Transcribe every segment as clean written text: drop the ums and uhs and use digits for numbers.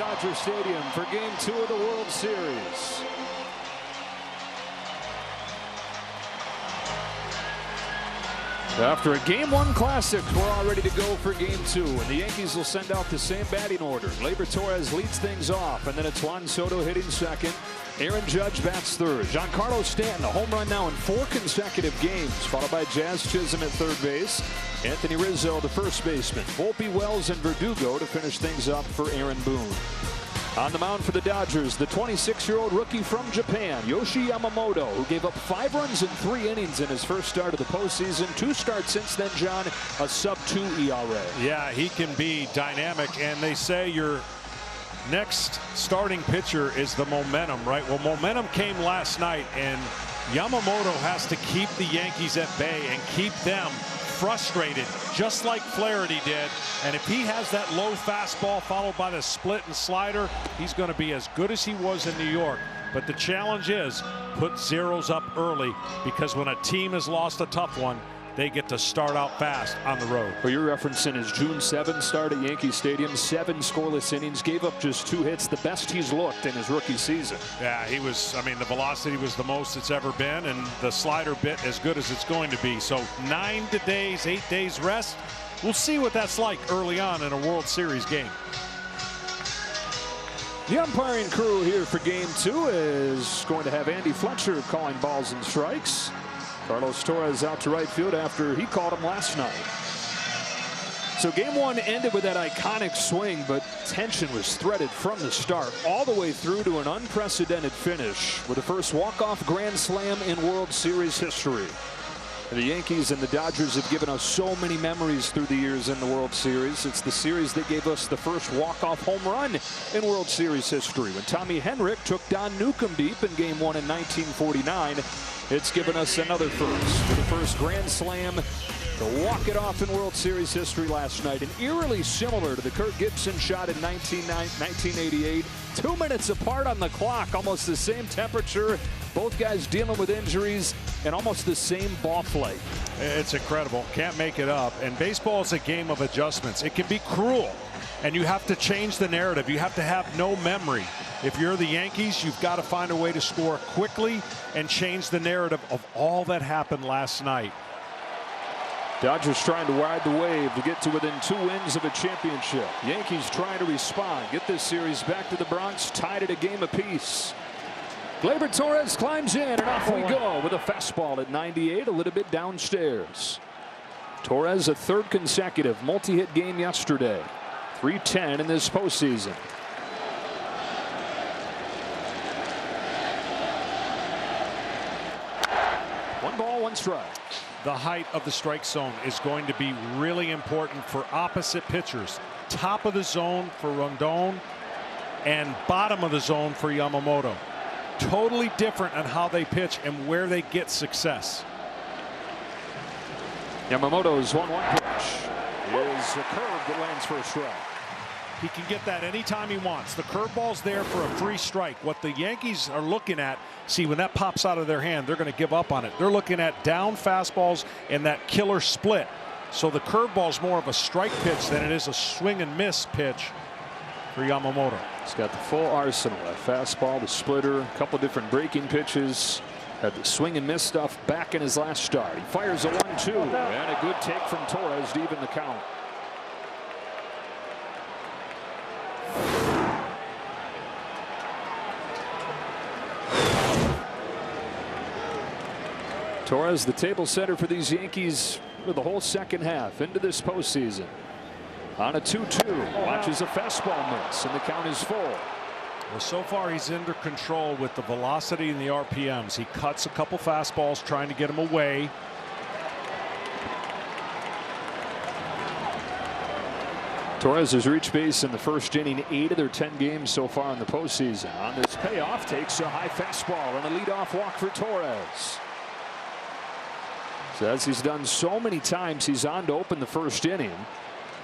Dodger Stadium for Game 2 of the World Series. After a Game 1 classic, we're all ready to go for Game 2, and the Yankees will send out the same batting order. Gleyber Torres leads things off, and then it's Juan Soto hitting second. Aaron Judge bats third. Giancarlo Stanton, a home run now in 4 consecutive games, followed by Jazz Chisholm at third base. Anthony Rizzo, the first baseman. Volpe, Wells, and Verdugo to finish things up for Aaron Boone. On the mound for the Dodgers, the 26-year-old rookie from Japan, Yoshi Yamamoto, who gave up 5 runs in 3 innings in his first start of the postseason. 2 starts since then, John, a sub-2 ERA. Yeah, he can be dynamic, and they say your next starting pitcher is the momentum, right? Well, momentum came last night, and Yamamoto has to keep the Yankees at bay and keep them frustrated, just like Flaherty did. And if he has that low fastball followed by the split and slider, he's going to be as good as he was in New York. But the challenge is put zeros up early, because when a team has lost a tough one, they get to start out fast on the road. Well, you're referencing his June 7 start at Yankee Stadium. 7 scoreless innings, gave up just 2 hits, the best he's looked in his rookie season. Yeah, he was, I mean, the velocity was the most it's ever been, and the slider bit as good as it's going to be. So 9 days, 8 days rest. We'll see what that's like early on in a World Series game. The umpiring crew here for Game 2 is going to have Andy Fletcher calling balls and strikes. Carlos Torres out to right field after he called him last night. So Game 1 ended with that iconic swing, but tension was threaded from the start all the way through to an unprecedented finish with the first walk-off grand slam in World Series history. The Yankees and the Dodgers have given us so many memories through the years in the World Series. It's the series that gave us the first walk-off home run in World Series history when Tommy Henrik took Don Newcomb deep in Game 1 in 1949. It's given us another first, for the first grand slam to walk it off in World Series history last night, and eerily similar to the Kirk Gibson shot in 1988. 2 minutes apart on the clock, almost the same temperature, both guys dealing with injuries, and almost the same ball flight. It's incredible. Can't make it up. And baseball is a game of adjustments. It can be cruel, and you have to change the narrative. You have to have no memory. If you're the Yankees, you've got to find a way to score quickly and change the narrative of all that happened last night. Dodgers trying to ride the wave to get to within 2 wins of a championship. Yankees trying to respond, get this series back to the Bronx, tied at a game apiece. Gleyber Torres climbs in, and off we go with a fastball at 98, a little bit downstairs. Torres, a 3rd consecutive multi-hit game yesterday. 310 in this postseason. One ball, 1 strike. The height of the strike zone is going to be really important for opposite pitchers. Top of the zone for Rondon and bottom of the zone for Yamamoto. Totally different on how they pitch and where they get success. Yamamoto's 1-1 pitch is a curve that lands for a strike. He can get that anytime he wants. The curveball's there for a free strike. What the Yankees are looking at, see, when that pops out of their hand, they're going to give up on it. They're looking at down fastballs and that killer split. So the curveball's more of a strike pitch than it is a swing and miss pitch for Yamamoto. He's got the full arsenal. That fastball, the splitter, a couple different breaking pitches. Had the swing and miss stuff back in his last start. He fires a 1-2 and a good take from Torres to even the count. Torres, the table setter for these Yankees for the whole second half into this postseason. On a 2-2, watches a fastball miss, and the count is full. Well, so far he's under control with the velocity and the RPMs. He cuts a couple fastballs trying to get him away. Torres has reached base in the first inning 8 of their 10 games so far in the postseason. On this payoff, takes a high fastball and a leadoff walk for Torres. So as he's done so many times, he's on to open the first inning.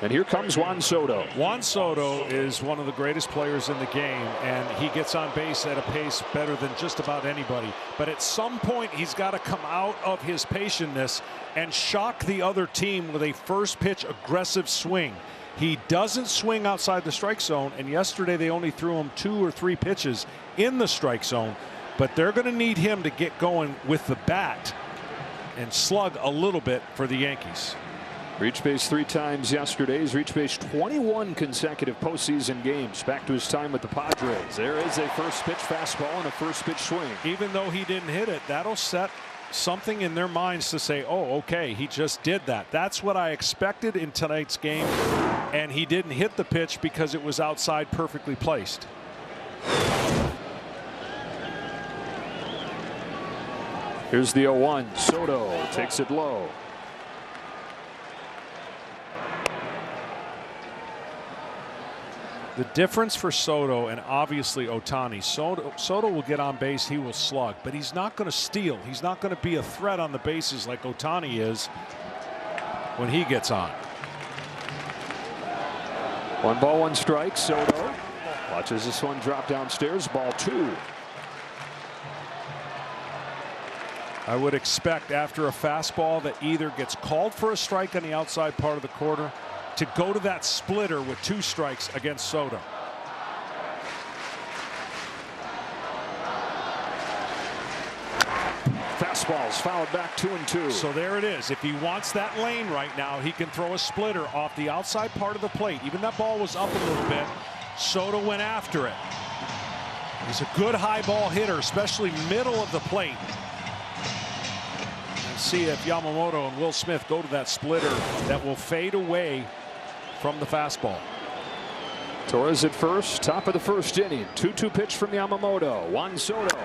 And here comes Juan Soto. Juan Soto is one of the greatest players in the game, and he gets on base at a pace better than just about anybody. But at some point, he's got to come out of his patientness and shock the other team with a first pitch aggressive swing. He doesn't swing outside the strike zone, and yesterday they only threw him 2 or 3 pitches in the strike zone. But they're going to need him to get going with the bat and slug a little bit for the Yankees. Reached base 3 times yesterday. He's reached base 21 consecutive postseason games. Back to his time with the Padres. There is a first pitch fastball and a first pitch swing. Even though he didn't hit it, that'll set something in their minds to say, oh, okay, he just did that. That's what I expected in tonight's game. And he didn't hit the pitch because it was outside, perfectly placed. Here's the 0-1. Soto takes it low. The difference for Soto and obviously Ohtani, Soto will get on base, he will slug, but he's not going to steal. He's not going to be a threat on the bases like Ohtani is when he gets on. 1 ball, 1 strike. Soto watches this one drop downstairs. Ball 2. I would expect after a fastball that either gets called for a strike on the outside part of the corner to go to that splitter with 2 strikes against Soto. Fastballs fouled back 2-2. So there it is. If he wants that lane right now, he can throw a splitter off the outside part of the plate. Even that ball was up a little bit. Soto went after it. He's a good high ball hitter, especially middle of the plate. And see if Yamamoto and Will Smith go to that splitter that will fade away from the fastball. Torres at first, top of the first inning. 2-2 pitch from Yamamoto. Juan Soto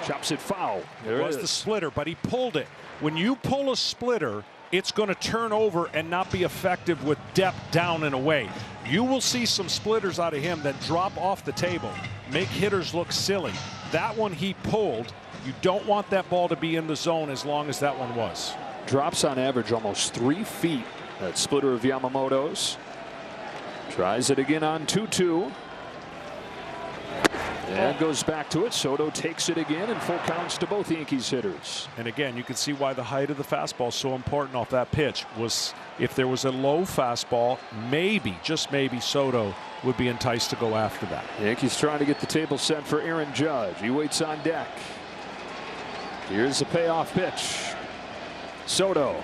chops it foul. There it was the splitter, but he pulled it. When you pull a splitter, it's going to turn over and not be effective with depth down and away. You will see some splitters out of him that drop off the table, make hitters look silly. That one he pulled. You don't want that ball to be in the zone as long as that one was. Drops on average almost 3 feet. That splitter of Yamamoto's. Tries it again on 2-2. And goes back to it. Soto takes it again, and full counts to both Yankees hitters. And again, you can see why the height of the fastball is so important off that pitch. Was if there was a low fastball, maybe, just maybe, Soto would be enticed to go after that. Yankees trying to get the table set for Aaron Judge. He waits on deck. Here's the payoff pitch. Soto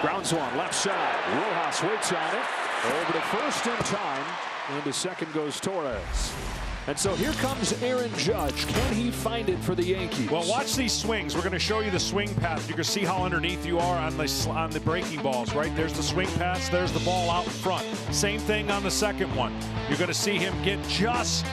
grounds one left side. Rojas waits on it. Over to first in time. And to second goes Torres. And so here comes Aaron Judge. Can he find it for the Yankees? Well, watch these swings. We're going to show you the swing path. You can see how underneath you are on the breaking balls, right? There's the swing pass. There's the ball out in front. Same thing on the second one. You're going to see him get just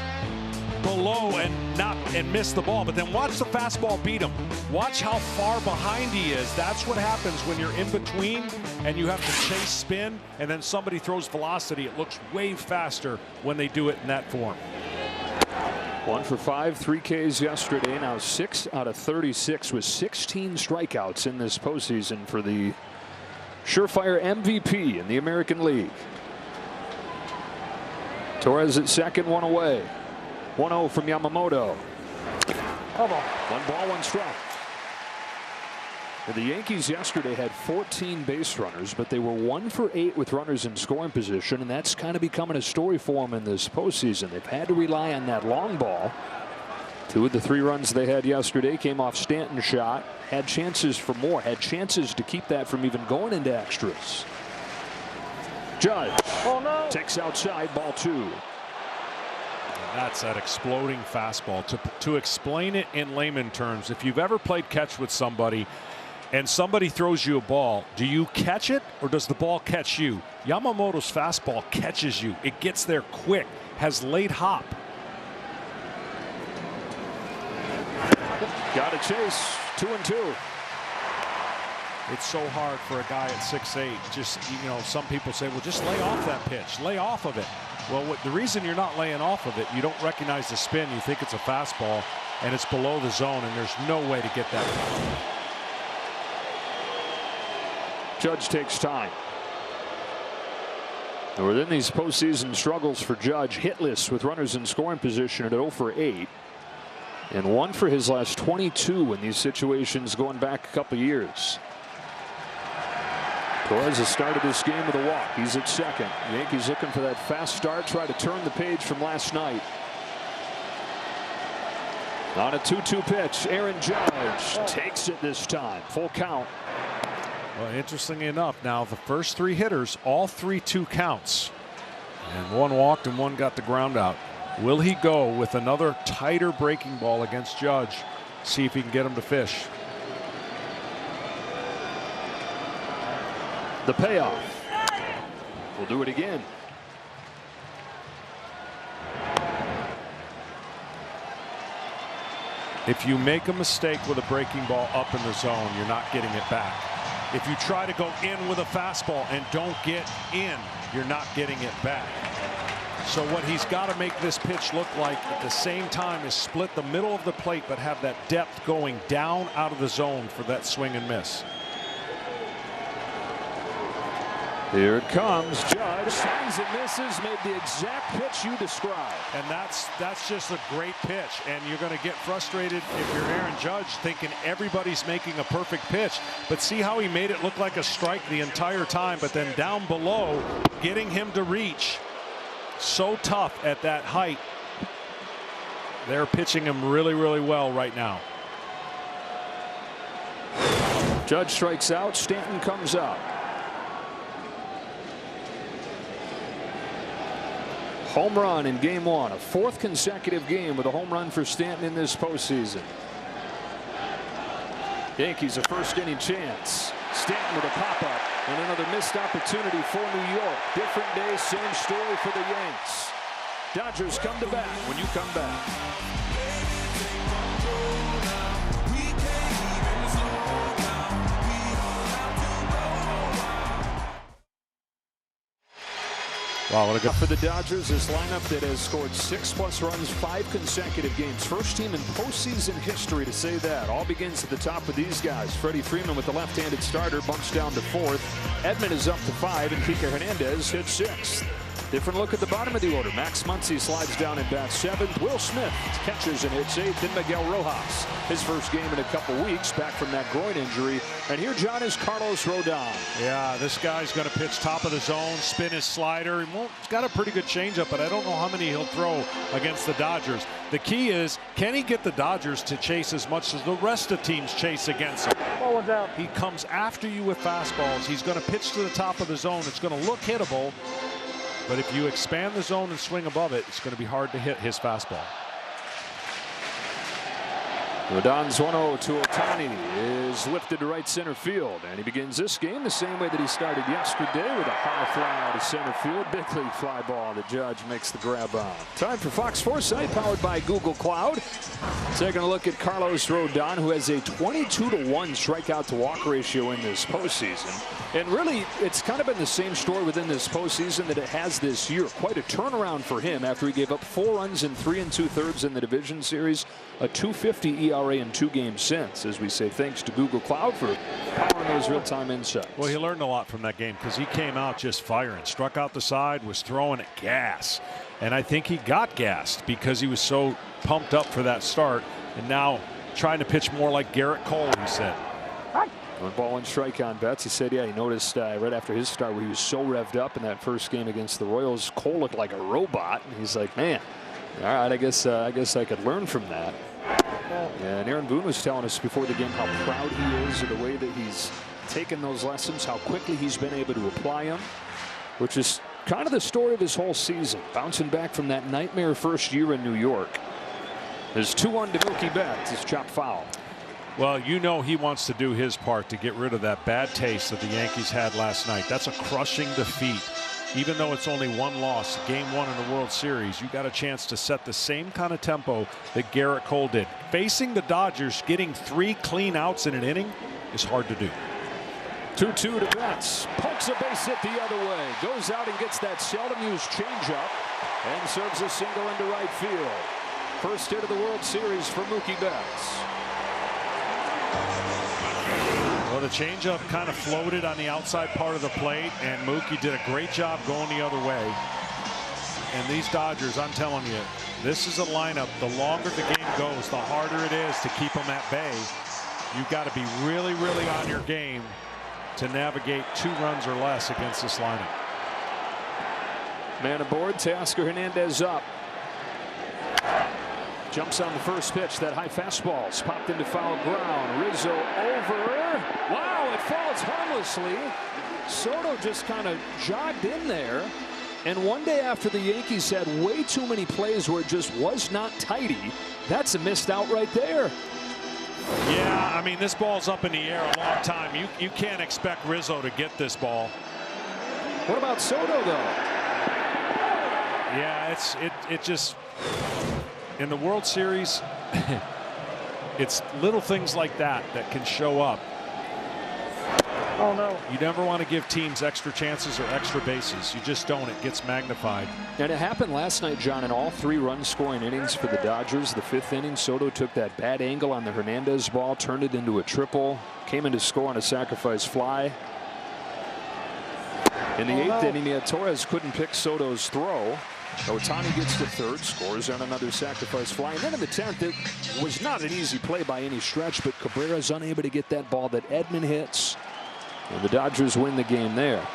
below and miss the ball. But then watch the fastball beat him. Watch how far behind he is. That's what happens when you're in between and you have to chase spin and then somebody throws velocity. It looks way faster when they do it in that form. 1 for 5, 3 Ks yesterday. Now 6 out of 36 with 16 strikeouts in this postseason for the surefire MVP in the American League. Torres at second, 1 away. 1-0 from Yamamoto. 1 ball, 1 strike. The Yankees yesterday had 14 base runners, but they were 1 for 8 with runners in scoring position, and that's kind of becoming a story for them in this postseason. They've had to rely on that long ball. 2 of the 3 runs they had yesterday came off Stanton's shot. Had chances for more, had chances to keep that from even going into extras. Judge takes outside, ball 2. That's that exploding fastball. To explain it in layman terms, if you've ever played catch with somebody and somebody throws you a ball, do you catch it or does the ball catch you? Yamamoto's fastball catches you. It gets there quick, has late hop. Got a chase, 2-2. It's so hard for a guy at 6'8". Just, you know, some people say, well, just lay off that pitch, lay off of it. Well, the reason you're not laying off of it, you don't recognize the spin. You think it's a fastball, and it's below the zone, and there's no way to get that. Judge takes time. And within these postseason struggles for Judge, hitless with runners in scoring position at 0 for 8. And 1 for his last 22 in these situations going back a couple years. Torres has started this game with a walk. He's at second. Yankees looking for that fast start, try to turn the page from last night. On a 2-2 pitch, Aaron Judge takes it this time. Full count. Well, interestingly enough, now the first three hitters, all 3-2 counts. And one walked and one got the ground out. Will he go with another tighter breaking ball against Judge? See if he can get him to fish. The payoff. We'll do it again. If you make a mistake with a breaking ball up in the zone, you're not getting it back. If you try to go in with a fastball and don't get in, you're not getting it back. So what he's got to make this pitch look like at the same time is split the middle of the plate, but have that depth going down out of the zone for that swing and miss. Here it comes. Judge swings and misses, made the exact pitch you described. And that's just a great pitch. And you're going to get frustrated if you're Aaron Judge thinking everybody's making a perfect pitch. But see how he made it look like a strike the entire time, but then down below, getting him to reach. So tough at that height. They're pitching him really, really well right now. Judge strikes out. Stanton comes up. Home run in game one, a fourth consecutive game with a home run for Stanton in this postseason. Yankees a first inning chance. Stanton with a pop-up and another missed opportunity for New York. Different day, same story for the Yanks. Dodgers come to bat when you come back. Wow, what a good for the Dodgers, this lineup that has scored 6+ runs 5 consecutive games. First team in postseason history to say that. All begins at the top with these guys. Freddie Freeman with the left-handed starter bumps down to 4th. Edman is up to 5 and Kike Hernandez hits 6th. Different look at the bottom of the order. Max Muncy slides down and bats 7th. Will Smith catches and hits 8th. Then Miguel Rojas, his first game in a couple weeks, back from that groin injury. And here, John, is Carlos Rodon. Yeah, this guy's going to pitch top of the zone, spin his slider. He's got a pretty good changeup, but I don't know how many he'll throw against the Dodgers. The key is, can he get the Dodgers to chase as much as the rest of teams chase against him? He comes after you with fastballs. He's going to pitch to the top of the zone. It's going to look hittable. But if you expand the zone and swing above it, it's going to be hard to hit his fastball. Rodon's 1-0 to Ohtani is lifted to right center field. And he begins this game the same way that he started yesterday with a high fly out of center field. Big league fly ball. The Judge makes the grab on. Time for Fox Foresight, powered by Google Cloud. Taking a look at Carlos Rodon, who has a 22-1 strikeout to walk ratio in this postseason. And really, it's kind of been the same story within this postseason that it has this year. Quite a turnaround for him after he gave up 4 runs in 3 2/3 in the division series. A 2.50 ERA in 2 games since, as we say thanks to Google Cloud for powering those real-time insights. Well, he learned a lot from that game because he came out just firing, struck out the side, was throwing at gas. And I think he got gassed because he was so pumped up for that start. And now trying to pitch more like Garrett Cole, he said. 1 strike on Betts. He said, yeah, he noticed right after his start where he was so revved up in that first game against the Royals. Cole looked like a robot. And he's like, man, all right, I guess I could learn from that. And Aaron Boone was telling us before the game how proud he is of the way that he's taken those lessons, how quickly he's been able to apply them, which is kind of the story of his whole season. Bouncing back from that nightmare first year in New York. There's 2-1 to Mookie Betts. It's chopped foul. Well, you know he wants to do his part to get rid of that bad taste that the Yankees had last night. That's a crushing defeat. Even though it's only 1 loss, game 1 in the World Series, you got a chance to set the same kind of tempo that Garrett Cole did. Facing the Dodgers, getting 3 clean outs in an inning is hard to do. 2-2 to Betts. Pokes a base hit the other way. Goes out and gets that seldom used changeup and serves a single into right field. First hit of the World Series for Mookie Betts. Well, the changeup kind of floated on the outside part of the plate, and Mookie did a great job going the other way. And these Dodgers, I'm telling you, this is a lineup. The longer the game goes, the harder it is to keep them at bay. You've got to be really, really on your game to navigate 2 runs or less against this lineup. Man aboard. Teoscar Hernandez up. Jumps on the first pitch. That high fastball's popped into foul ground. Rizzo over. Wow, it falls harmlessly. Soto just kind of jogged in there. And one day after the Yankees had way too many plays where it just was not tidy, that's a missed out right there. Yeah, I mean, this ball's up in the air a long time. You can't expect Rizzo to get this ball. What about Soto, though? Yeah, it just, in the World Series, it's little things like that that can show up. Oh, no. You never want to give teams extra chances or extra bases. You just don't. It gets magnified. And it happened last night, John, in all 3 run-scoring innings for the Dodgers. The 5th inning, Soto took that bad angle on the Hernandez ball, turned it into a triple, came in to score on a sacrifice fly. In the 8th inning, Torres couldn't pick Soto's throw. Ohtani gets to 3rd, scores on another sacrifice fly. And then in the 10th, it was not an easy play by any stretch, but Cabrera's unable to get that ball that Edman hits. And the Dodgers win the game there.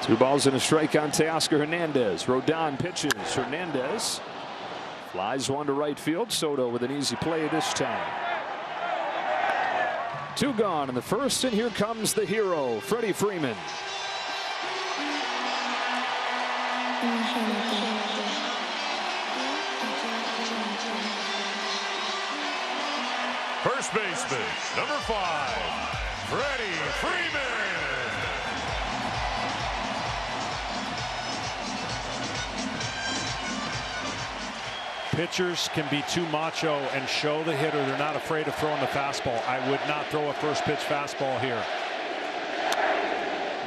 2 balls and a strike on Teoscar Hernandez. Rodon pitches. Hernandez flies one to right field. Soto with an easy play this time. 2 gone in the first, and here comes the hero, Freddie Freeman. First baseman, number 5, Freddie Freeman. Pitchers can be too macho and show the hitter they're not afraid of throwing the fastball. I would not throw a first pitch fastball here.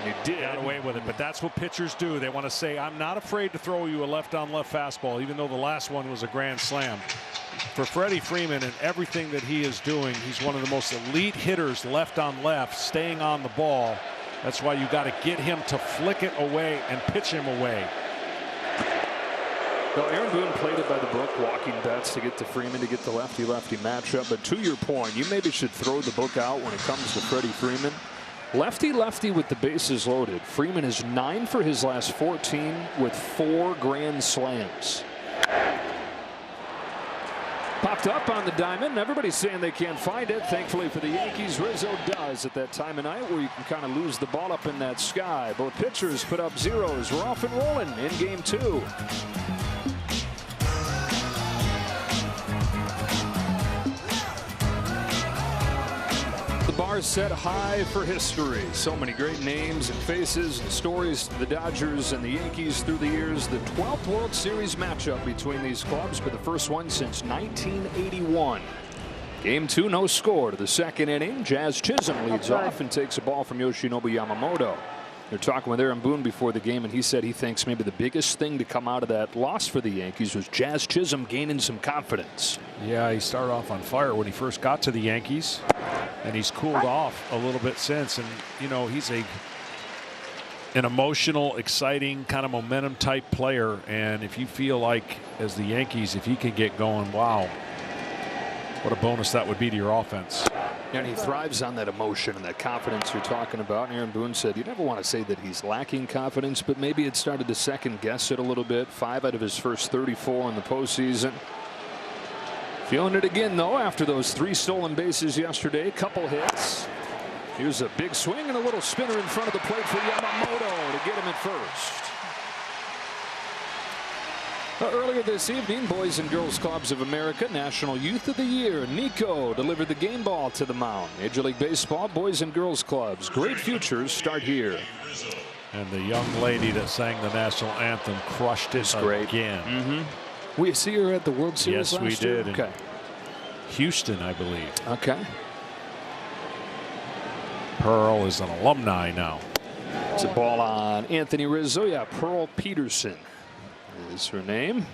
You did. Got away with it, but that's what pitchers do. They want to say, I'm not afraid to throw you a left-on-left fastball, even though the last one was a grand slam. For Freddie Freeman and everything that he is doing, he's one of the most elite hitters left on left, staying on the ball. That's why you got to get him to flick it away and pitch him away. Well, Aaron Boone played it by the book, walking bets to get to Freeman to get the lefty-lefty matchup. But to your point, you maybe should throw the book out when it comes to Freddie Freeman. Lefty-lefty with the bases loaded. Freeman is 9 for his last 14 with 4 grand slams. Popped up on the diamond. Everybody's saying they can't find it. Thankfully for the Yankees, Rizzo does at that time of night where you can kind of lose the ball up in that sky. Both pitchers put up zeros. We're off and rolling in game 2. Bar set high for history. So many great names and faces and stories to the Dodgers and the Yankees through the years. The 12th World Series matchup between these clubs, but the first one since 1981. Game 2, no score to the 2nd inning. Jazz Chisholm leads off and takes a ball from Yoshinobu Yamamoto. They're talking with Aaron Boone before the game, and he said he thinks maybe the biggest thing to come out of that loss for the Yankees was Jazz Chisholm gaining some confidence. Yeah, he started off on fire when he first got to the Yankees, and he's cooled off a little bit since. And, you know, he's an emotional, exciting, kind of momentum type player. And if you feel like, as the Yankees, if he can get going, wow, what a bonus that would be to your offense. And he thrives on that emotion and that confidence you're talking about. And Aaron Boone said you never want to say that he's lacking confidence, but maybe it started to second guess it a little bit. 5 out of his first 34 in the postseason. Feeling it again, though, after those 3 stolen bases yesterday. Couple hits. Here's a big swing and a little spinner in front of the plate for Yamamoto to get him at first. Earlier this evening, Boys and Girls Clubs of America National Youth of the Year, Nico, delivered the game ball to the mound. Major League Baseball, Boys and Girls Clubs. Great futures start here. And the young lady that sang the national anthem crushed it again. We see her at the World Series last year? Yes, we did. Okay. Houston, I believe. Okay. Pearl is an alumni now. It's a ball on Anthony Rizzo. Yeah, Pearl Peterson is her name.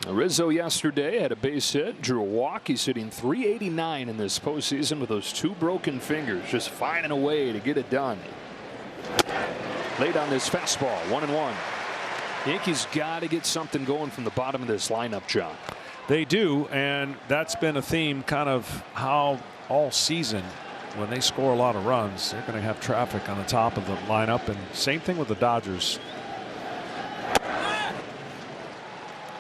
Rizzo yesterday had a base hit, drew a walk. He's hitting .389 in this postseason with those 2 broken fingers, just finding a way to get it done. Late on this fastball, 1-1. Yankees got to get something going from the bottom of this lineup, John. They do, and that's been a theme kind of how all season when they score a lot of runs, they're going to have traffic on the top of the lineup, and same thing with the Dodgers.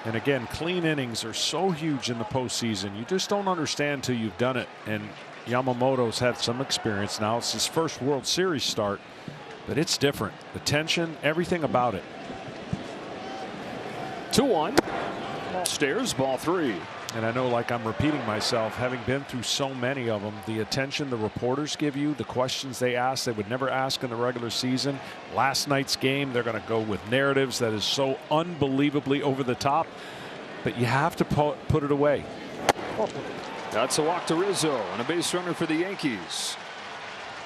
And again, clean innings are so huge in the postseason. You just don't understand till you've done it. And Yamamoto's had some experience now. It's his first World Series start, but it's different. The tension, everything about it. 2-1. Stairs, ball 3. And I know, like I'm repeating myself, having been through so many of them, the attention the reporters give you, the questions they ask, they would never ask in the regular season. Last night's game, they're going to go with narratives that is so unbelievably over the top, but you have to put it away. That's a walk to Rizzo and a base runner for the Yankees.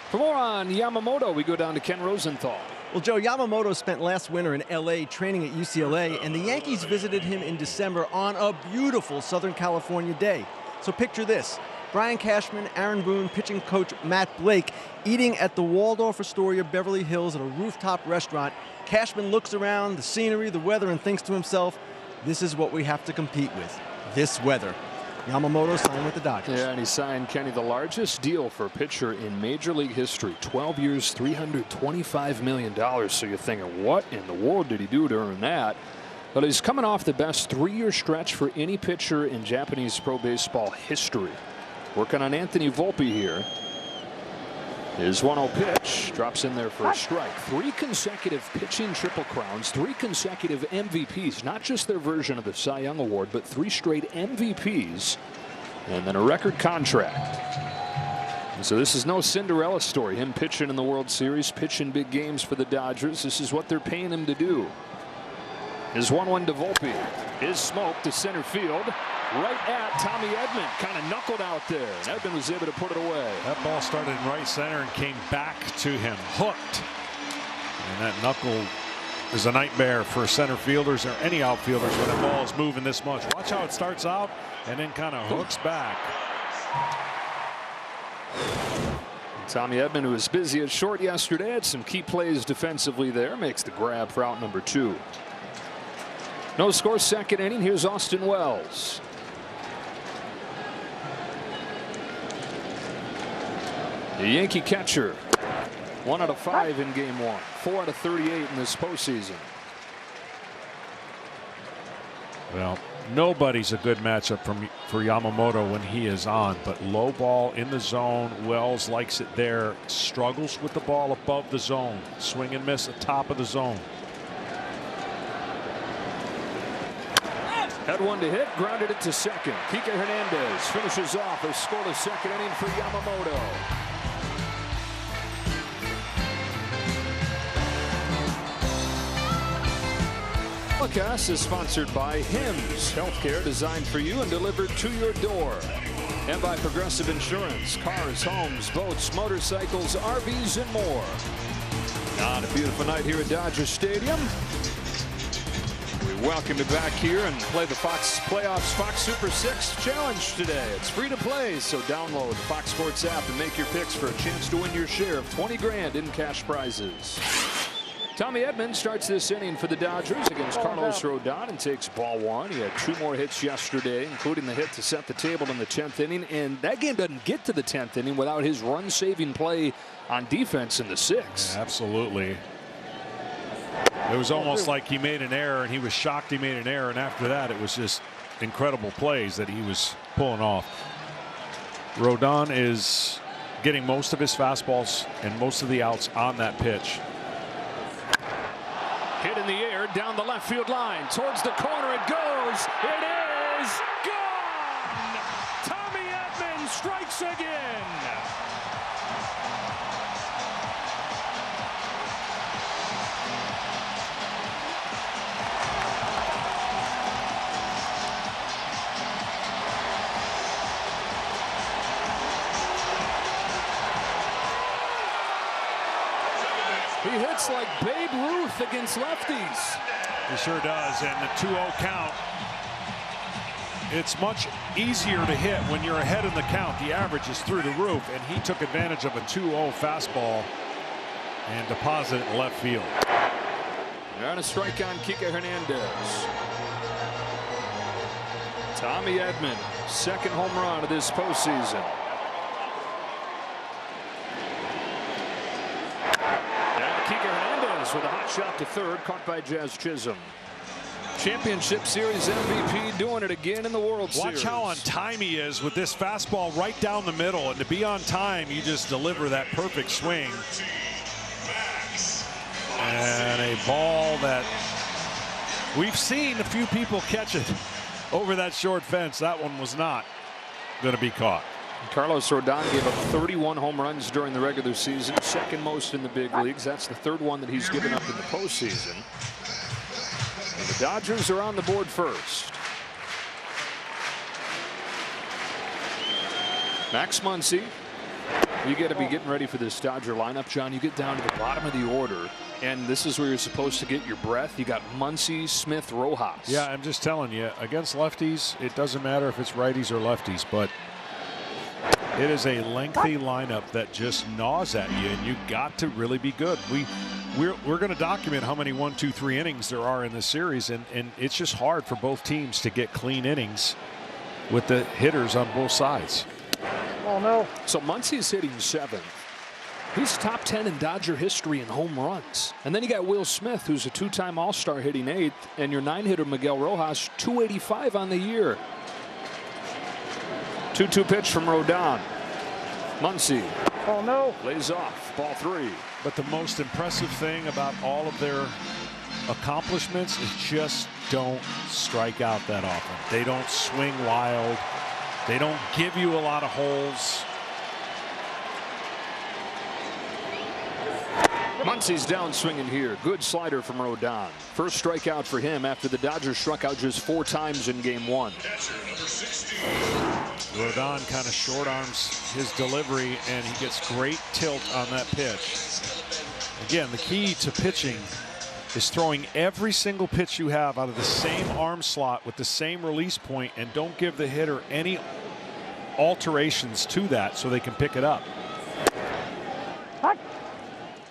For more on Yamamoto, we go down to Ken Rosenthal. Well, Joe, Yamamoto spent last winter in L.A. training at UCLA, and the Yankees visited him in December on a beautiful Southern California day. So picture this: Brian Cashman, Aaron Boone, pitching coach Matt Blake eating at the Waldorf Astoria Beverly Hills at a rooftop restaurant. Cashman looks around, the scenery, the weather, and thinks to himself, this is what we have to compete with, this weather. Yamamoto signed with the Dodgers. Yeah, and he signed, Kenny, the largest deal for a pitcher in Major League history. 12 years, $325 million. So you're thinking, what in the world did he do to earn that? But he's coming off the best 3-year stretch for any pitcher in Japanese pro baseball history. Working on Anthony Volpe here. His 1-0 pitch drops in there for a strike. 3 consecutive pitching triple crowns, 3 consecutive MVPs, not just their version of the Cy Young Award, but 3 straight MVPs, and then a record contract. And so this is no Cinderella story. Him pitching in the World Series, pitching big games for the Dodgers. This is what they're paying him to do. His 1-1 to Volpe is smoked to center field. Right at Tommy Edman, kind of knuckled out there, and Edman was able to put it away. That ball started in right center and came back to him, hooked. And that knuckle is a nightmare for center fielders or any outfielders when the ball is moving this much. Watch how it starts out and then kind of hooks back. Tommy Edman, who was busy at short yesterday, had some key plays defensively there, makes the grab for out number 2. No score, second inning. Here's Austin Wells. The Yankee catcher, 1 out of 5 in game 1, 4 out of 38 in this postseason. Well, nobody's a good matchup for Yamamoto when he is on, but low ball in the zone. Wells likes it there, struggles with the ball above the zone, swing and miss at top of the zone. Had one to hit, grounded it to second. Kike Hernandez finishes off a scoreless second inning for Yamamoto. Podcast is sponsored by HIMS, healthcare designed for you and delivered to your door. And by Progressive Insurance, cars, homes, boats, motorcycles, RVs, and more. On a beautiful night here at Dodger Stadium. We welcome you back here and play the Fox Playoffs Fox Super 6 Challenge today. It's free to play, so download the Fox Sports app and make your picks for a chance to win your share of 20 grand in cash prizes. Tommy Edman starts this inning for the Dodgers against Carlos Rodon and takes ball 1. He had 2 more hits yesterday, including the hit to set the table in the 10th inning. And that game doesn't get to the 10th inning without his run-saving play on defense in the 6th. Yeah, absolutely. It was almost like he made an error, and he was shocked he made an error. And after that, it was just incredible plays that he was pulling off. Rodon is getting most of his fastballs and most of the outs on that pitch. Hit in the air down the left field line towards the corner. It goes. It is gone. Tommy Edman strikes again. He hits like Babe Ruth against lefties. He sure does, and the 2-0 count. It's much easier to hit when you're ahead in the count. The average is through the roof, and he took advantage of a 2-0 fastball and deposited it in left field. And a strike on Kike Hernandez. Tommy Edman, second home run of this postseason. shot to third, caught by Jazz Chisholm. Championship Series MVP doing it again in the World Series. Watch how on time he is with this fastball right down the middle, and to be on time, you just deliver that perfect swing. And a ball that we've seen a few people catch it over that short fence. That one was not going to be caught. Carlos Rodon gave up 31 home runs during the regular season, second most in the big leagues. That's the third one that he's given up in the postseason. And the Dodgers are on the board first. Max Muncy. You got to be getting ready for this Dodger lineup, John. You get down to the bottom of the order, and this is where you're supposed to get your breath. You got Muncy, Smith, Rojas. Yeah, I'm just telling you, against lefties, it doesn't matter if it's righties or lefties, but it is a lengthy lineup that just gnaws at you, and you got to really be good. We're going to document how many 1, 2, 3 innings there are in this series, and it's just hard for both teams to get clean innings with the hitters on both sides. Oh no! So Muncy's hitting 7th. He's top 10 in Dodger history in home runs. And then you got Will Smith, who's a 2-time All-Star, hitting 8th, and your 9-hitter Miguel Rojas, 285 on the year. 2-2 pitch from Rodon. Muncy. Oh no! Lays off. Ball 3. But the most impressive thing about all of their accomplishments is just don't strike out that often. They don't swing wild. They don't give you a lot of holes. Muncy's down swinging here. Good slider from Rodon. First strikeout for him after the Dodgers struck out just 4 times in game 1. Rodon kind of short arms his delivery, and he gets great tilt on that pitch. Again, the key to pitching is throwing every single pitch you have out of the same arm slot with the same release point, and don't give the hitter any alterations to that so they can pick it up.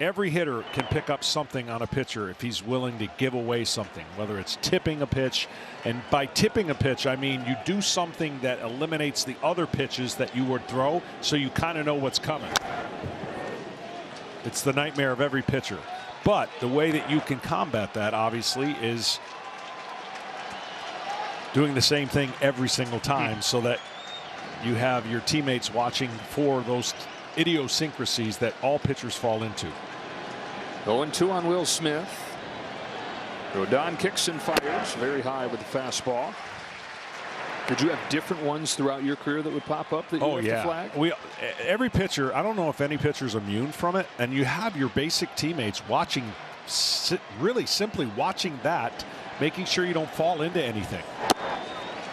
Every hitter can pick up something on a pitcher if he's willing to give away something, whether it's tipping a pitch. And by tipping a pitch, I mean you do something that eliminates the other pitches that you would throw, so you kind of know what's coming. It's the nightmare of every pitcher. But the way that you can combat that, obviously, is doing the same thing every single time so that you have your teammates watching for those idiosyncrasies that all pitchers fall into. 0-2 on Will Smith. Rodon kicks and fires very high with the fastball. Did you have different ones throughout your career that would pop up that you have to flag? Every pitcher, I don't know if any pitcher is immune from it, and you have your basic teammates watching, really simply watching that, making sure you don't fall into anything.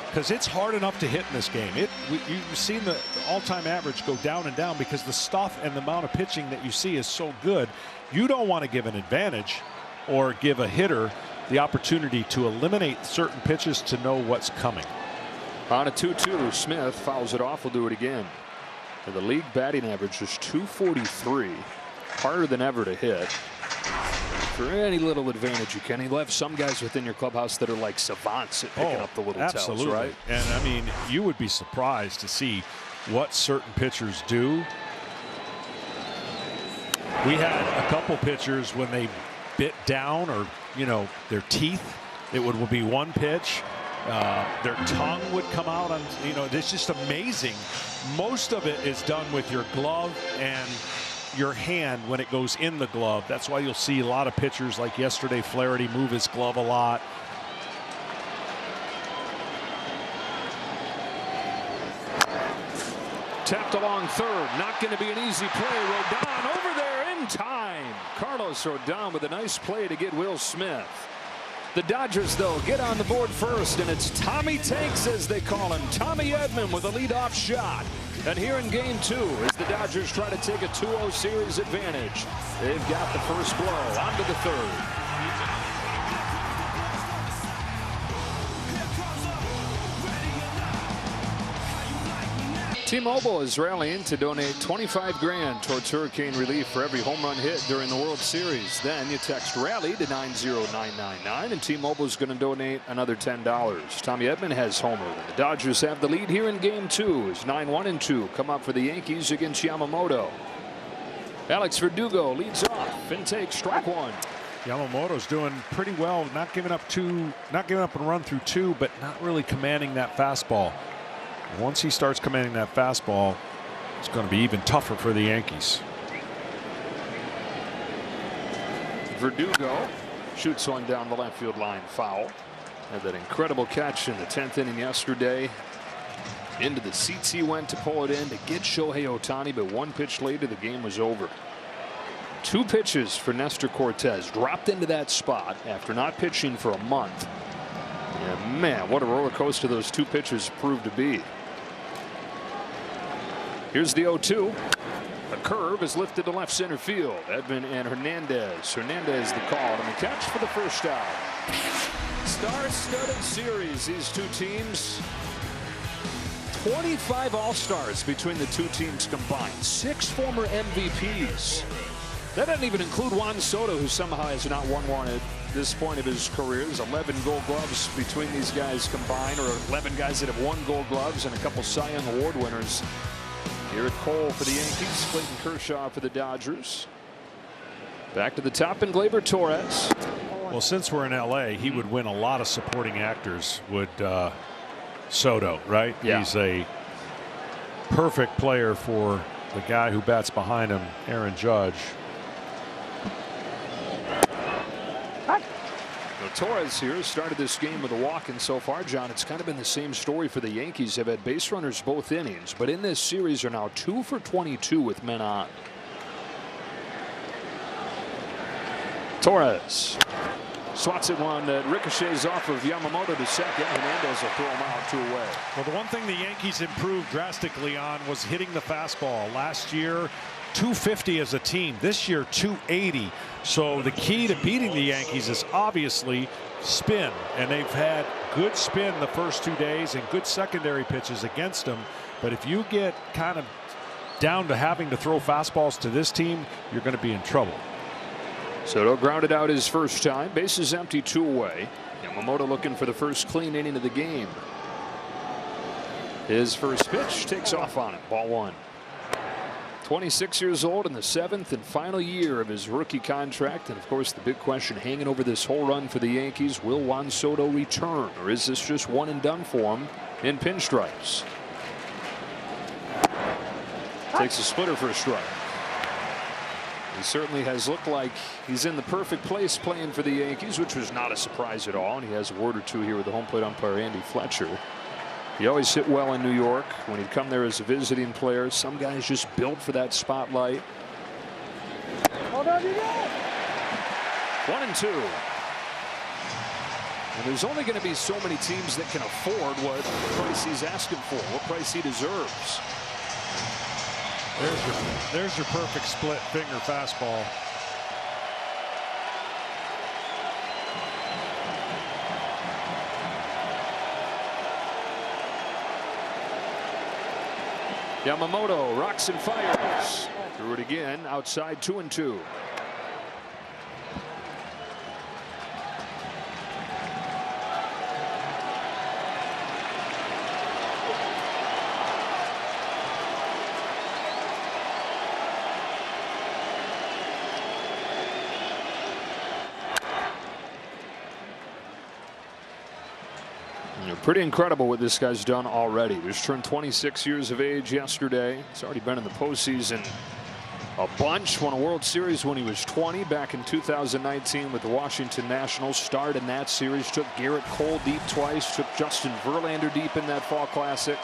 Because it's hard enough to hit in this game. You've seen the all-time average go down and down because the stuff and the amount of pitching that you see is so good. You don't want to give an advantage or give a hitter the opportunity to eliminate certain pitches to know what's coming. On a 2-2, Smith fouls it off. We'll do it again. And the league batting average is 243. Harder than ever to hit. For any little advantage you can. You'll have some guys within your clubhouse that are like savants at picking up the little tells, right? And I mean, you would be surprised to see what certain pitchers do. We had a couple pitchers when they bit down, or their teeth, it would be one pitch. Their tongue would come out on, it's just amazing. Most of it is done with your glove and your hand when it goes in the glove. That's why you'll see a lot of pitchers like yesterday, Flaherty, move his glove a lot. Tapped along third. Not going to be an easy play. Rodon over there in time. Carlos Rodon with a nice play to get Will Smith. The Dodgers, though, get on the board first, and it's Tommy Tanks, as they call him. Tommy Edman with a leadoff shot. And here in game 2, as the Dodgers try to take a 2-0 series advantage, they've got the first blow. On to the third. T-Mobile is rallying to donate $25 grand towards hurricane relief for every home run hit during the World Series. Then you text RALLY to 90999, and T-Mobile is going to donate another $10. Tommy Edman has homered, and the Dodgers have the lead here in game 2 as 9-1-2 come up for the Yankees against Yamamoto. Alex Verdugo leads off and takes strike 1. Yamamoto's doing pretty well, not giving up and run through 2, but not really commanding that fastball. Once he starts commanding that fastball, it's going to be even tougher for the Yankees. Verdugo shoots one down the left field line, foul. Had that incredible catch in the 10th inning yesterday. Into the seats he went to pull it in to get Shohei Ohtani, but one pitch later the game was over. 2 pitches for Nestor Cortes, dropped into that spot after not pitching for a month. And man, what a roller coaster those 2 pitches proved to be. Here's the 0-2. A curve is lifted to left center field. Edman and Hernandez. Hernandez the call and the catch for the first out. Star-studded series, these 2 teams. 25 All-Stars between the 2 teams combined. 6 former MVPs. That doesn't even include Juan Soto, who somehow has not won one at this point of his career. There's 11 Gold Gloves between these guys combined, or 11 guys that have won Gold Gloves, and a couple Cy Young Award winners. Garrett Cole for the Yankees, Clayton Kershaw for the Dodgers. Back to the top, and Gleyber Torres. Well, since we're in LA, he would win a lot of supporting actors, would Soto, right? Yeah. He's a perfect player for the guy who bats behind him, Aaron Judge. Torres here started this game with a walk, and so far, John, it's kind of been the same story for the Yankees. They've had base runners both innings, but in this series are now 2 for 22 with men on. Torres swats at one that ricochets off of Yamamoto to second. Hernandez will throw him out 2 away. Well, the one thing the Yankees improved drastically on was hitting the fastball. Last year, 250 as a team. This year, 280. So the key to beating the Yankees is obviously spin, and they've had good spin the first 2 days and good secondary pitches against them. But if you get kind of down to having to throw fastballs to this team, you're going to be in trouble. Soto grounded out his first time. Bases empty, 2 away. Yamamoto looking for the first clean inning of the game. His first pitch takes off on it. Ball 1. 26 years old in the 7th and final year of his rookie contract. And of course, the big question hanging over this whole run for the Yankees: will Juan Soto return, or is this just one and done for him in pinstripes? Takes a splitter for a strike. He certainly has looked like he's in the perfect place playing for the Yankees, which was not a surprise at all. And he has a word or two here with the home plate umpire, Andy Fletcher. He always hit well in New York when he'd come there as a visiting player. Some guys just built for that spotlight. Hold on, you go. 1-2. And there's only going to be so many teams that can afford what price he's asking for, what price he deserves. There's your perfect split finger fastball. Yamamoto rocks and fires. Threw it again outside, 2-2. Pretty incredible what this guy's done already. He just turned 26 years of age yesterday. He's already been in the postseason a bunch. Won a World Series when he was 20 back in 2019 with the Washington Nationals. Starred in that series. Took Garrett Cole deep twice. Took Justin Verlander deep in that Fall Classic.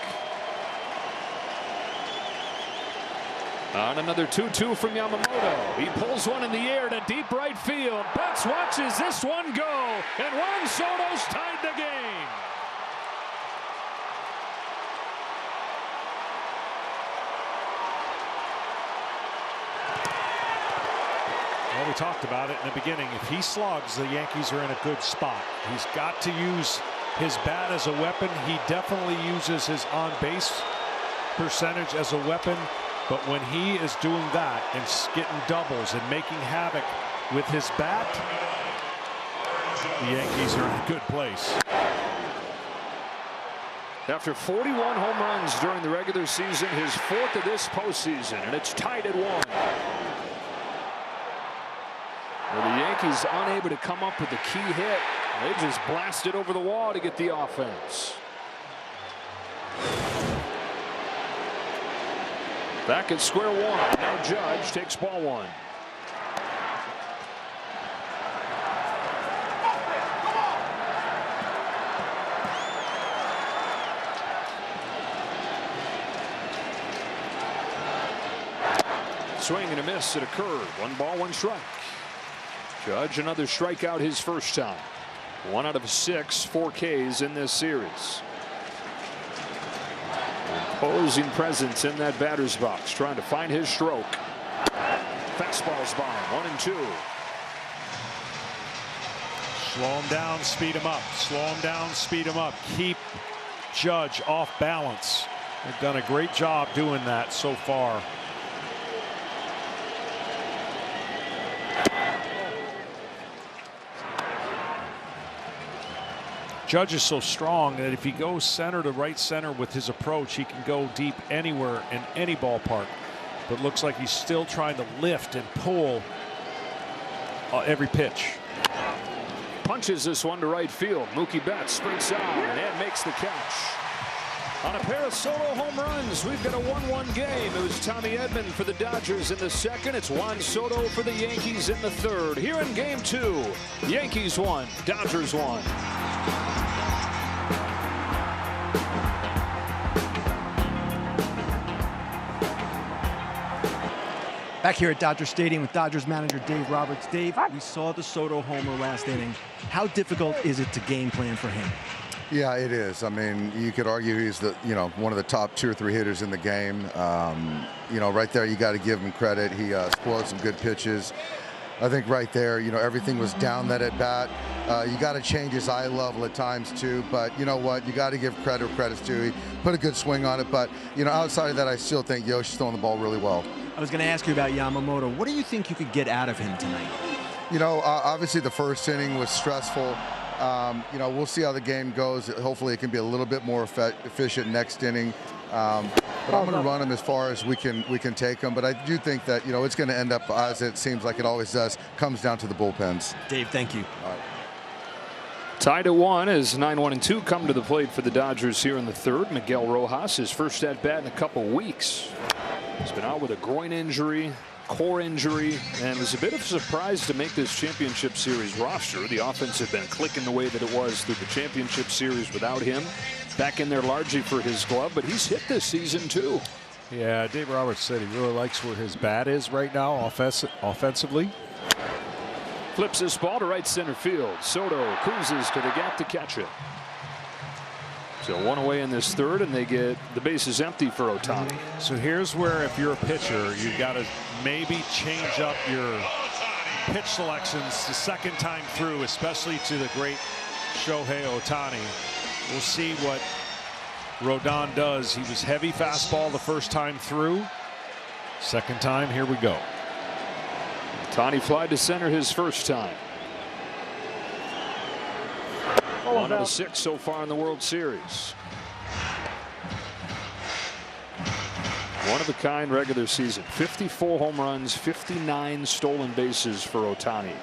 On another 2-2 from Yamamoto. He pulls one in the air to deep right field. Betts watches this one go, and Juan Soto's tied the game. Well, we talked about it in the beginning. If he slugs, the Yankees are in a good spot. He's got to use his bat as a weapon. He definitely uses his on-base percentage as a weapon. But when he is doing that and getting doubles and making havoc with his bat, the Yankees are in a good place. After 41 home runs during the regular season, his 4th of this postseason, and it's tied at 1. Well, the Yankees unable to come up with a key hit. They just blasted over the wall to get the offense. Back at square one. Now Judge takes ball one. Swing and a miss at a curve. 1 ball, 1 strike. Judge another strikeout his first time. 1 out of 6 4Ks in this series. Imposing presence in that batter's box, trying to find his stroke. Fastballs by him. 1-2. Slow him down, speed him up. Slow him down, speed him up. Keep Judge off balance. They've done a great job doing that so far. Judge is so strong that if he goes center to right center with his approach, he can go deep anywhere in any ballpark. But looks like he's still trying to lift and pull every pitch. Punches this one to right field. Mookie Betts sprints out and makes the catch. On a pair of solo home runs, we've got a 1-1 game. It was Tommy Edman for the Dodgers in the second. It's Juan Soto for the Yankees in the third. Here in game 2, Yankees 1, Dodgers 1. Back here at Dodger Stadium with Dodgers manager Dave Roberts. Dave, we saw the Soto homer last inning. How difficult is it to game plan for him? Yeah, it is. I mean, you could argue he's the, one of the top 2 or 3 hitters in the game. Right there, you got to give him credit. He spoiled some good pitches. I think right there, everything was down that at bat. You got to change his eye level at times too, but you know what? You got to give credit where credit's due. He put a good swing on it, but outside of that, I still think Yoshi's throwing the ball really well. I was going to ask you about Yamamoto. What do you think you could get out of him tonight? Obviously the first inning was stressful. We'll see how the game goes. Hopefully it can be a little bit more efficient next inning. But I'm going to run him as far as we can take him. But I do think that it's going to end up, as it seems like it always does, comes down to the bullpens. Dave, thank you. All right. Tied at 1 as 9-1-2 come to the plate for the Dodgers here in the third. Miguel Rojas, his first at bat in a couple weeks. He's been out with a groin injury, core injury, and it was a bit of a surprise to make this championship series roster. The offense had been clicking the way that it was through the championship series without him. Back in there largely for his glove, but he's hit this season too. Yeah, Dave Roberts said he really likes where his bat is right now offensively. Flips this ball to right center field. Soto cruises to the gap to catch it. So 1 away in this third, and they get the bases empty for Ohtani. So here's where, if you're a pitcher, you got to maybe change up your pitch selections the second time through, especially to the great Shohei Ohtani. We'll see what Rodon does. He was heavy fastball the first time through. Second time, here we go. Ohtani fly to center his first time. 1 out of 6 so far in the World Series. One of a kind regular season. 54 home runs, 59 stolen bases for Ohtani.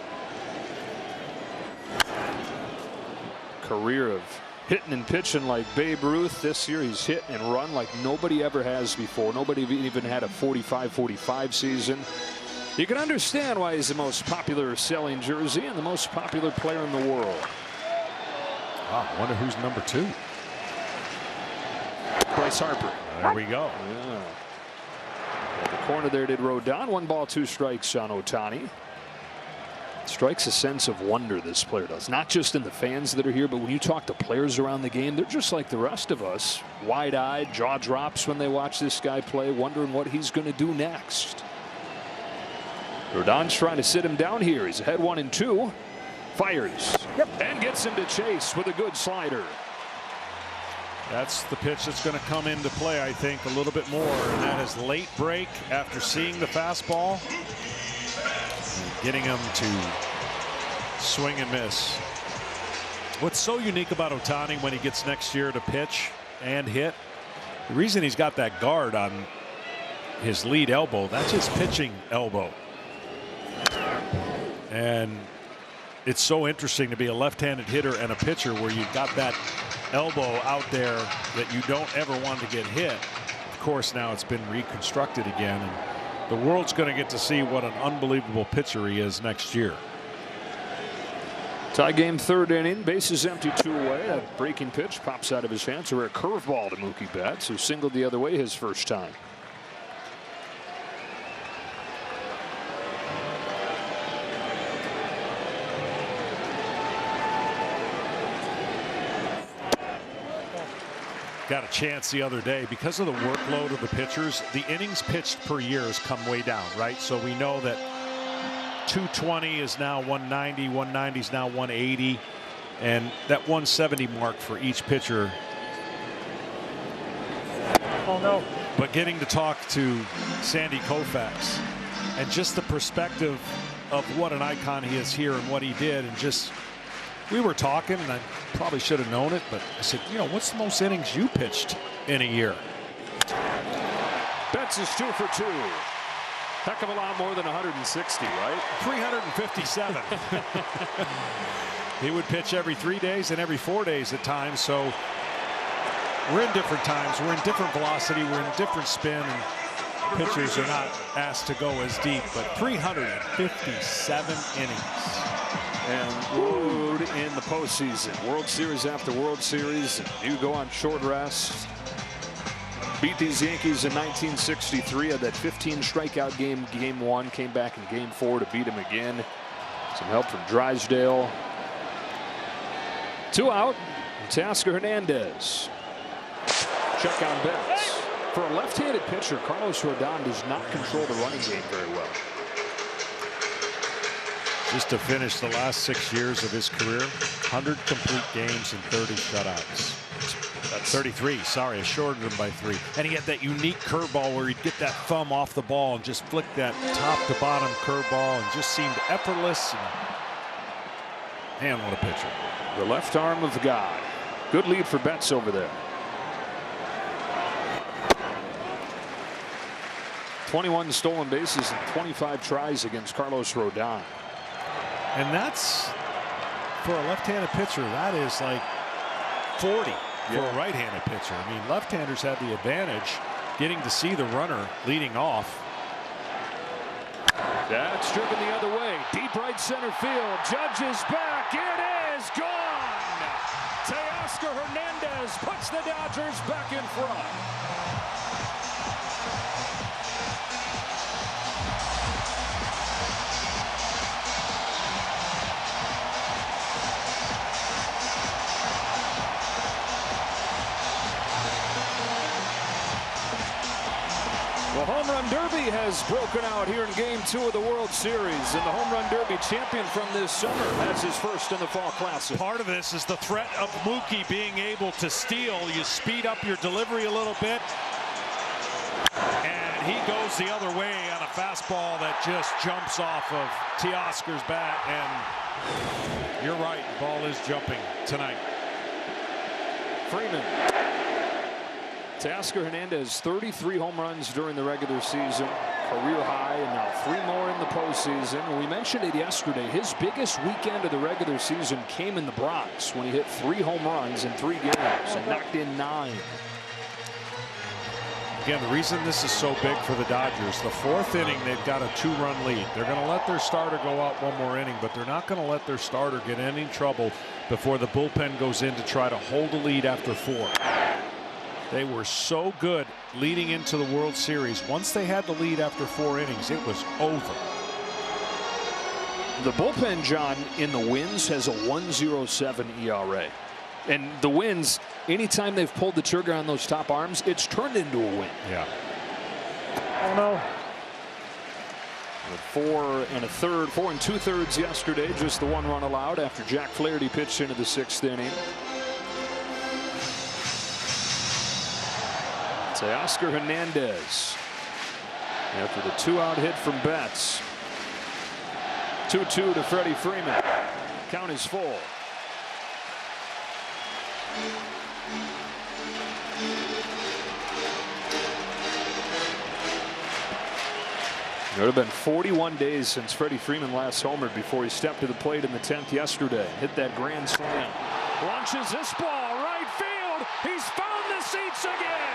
Career of hitting and pitching like Babe Ruth. This year he's hit and run like nobody ever has before. Nobody even had a 45-45 season. You can understand why he's the most popular selling jersey and the most popular player in the world. I wonder who's number 2. Bryce Harper. There we go. Yeah. At the corner there did Rodon. 1 ball, 2 strikes on Ohtani. Strikes a sense of wonder, this player does. Not just in the fans that are here, but when you talk to players around the game, they're just like the rest of us. Wide-eyed, jaw drops when they watch this guy play, wondering what he's going to do next. Rodon's trying to sit him down here. He's ahead 1-2. Fires and gets him to chase with a good slider. That's the pitch that's going to come into play, I think, a little bit more, and that is late break after seeing the fastball, getting him to swing and miss. What's so unique about Ohtani when he gets next year to pitch and hit, the reason he's got that guard on his lead elbow, that's his pitching elbow. And it's so interesting to be a left-handed hitter and a pitcher where you've got that elbow out there that you don't ever want to get hit. Of course, now it's been reconstructed again, and the world's going to get to see what an unbelievable pitcher he is next year. Tie game, third inning. Bases empty, 2 away. A breaking pitch pops out of his hands. Or a curveball to Mookie Betts, who singled the other way his first time. Got a chance the other day because of the workload of the pitchers. The innings pitched per year has come way down, right? So we know that 220 is now 190, 190 is now 180, and that 170 mark for each pitcher. Oh no. But getting to talk to Sandy Koufax and just the perspective of what an icon he is here and what he did, and just we were talking, and I probably should have known it, but I said, you know, what's the most innings you pitched in a year? Betts is 2 for 2. Heck of a lot more than 160, right? 357. He would pitch every 3 days and every 4 days at times. So we're in different times. We're in different velocity. We're in different spin. And pitchers are not asked to go as deep. But 357 innings. And wooed in the postseason. World Series after World Series. You go on short rest. Beat these Yankees in 1963. Had that 15 strikeout game, game 1. Came back in game 4 to beat them again. Some help from Drysdale. 2 out. Teoscar Hernandez. Check on Betts. For a left-handed pitcher, Carlos Rodon does not control the running game very well. Just to finish the last 6 years of his career, 100 complete games and 30 shutouts. That's 33. Sorry, I shorted him by 3. And he had that unique curveball where he'd get that thumb off the ball and just flick that top to bottom curveball, and just seemed effortless. Man, what a pitcher. The left arm of God. Good lead for Betts over there. 21 stolen bases and 25 tries against Carlos Rodon. And that's, for a left-handed pitcher, that is like 40 for a right-handed pitcher. I mean, left-handers have the advantage getting to see the runner leading off. That's driven the other way. Deep right center field. Judge is back. It is gone. Teoscar Hernandez puts the Dodgers back in front. The Home Run Derby has broken out here in Game 2 of the World Series, and the Home Run Derby champion from this summer has his first in the Fall Classic. Part of this is the threat of Mookie being able to steal. You speed up your delivery a little bit, and he goes the other way on a fastball that just jumps off of Teoscar's bat, and you're right, the ball is jumping tonight. Freeman. Teoscar Hernandez, 33 home runs during the regular season, career high, and now 3 more in the postseason. We mentioned it yesterday. His biggest weekend of the regular season came in the Bronx when he hit 3 home runs in 3 games and knocked in 9. Again, the reason this is so big for the Dodgers, the 4th inning, they've got a 2-run lead. They're going to let their starter go out 1 more inning, but they're not going to let their starter get any trouble before the bullpen goes in to try to hold a lead after 4. They were so good leading into the World Series. Once they had the lead after 4 innings, it was over. The bullpen, John, in the wins has a 1.07 ERA. And the wins, anytime they've pulled the trigger on those top arms, it's turned into a win. Yeah. Oh no. With 4 2/3 yesterday, just the 1 run allowed after Jack Flaherty pitched into the 6th inning. Teoscar Hernandez after the 2-out hit from Betts. 2-2 to Freddie Freeman. Count is full. It would have been 41 days since Freddie Freeman last homered before he stepped to the plate in the 10th yesterday. Hit that grand slam. Launches this ball right field. He's found the seats again.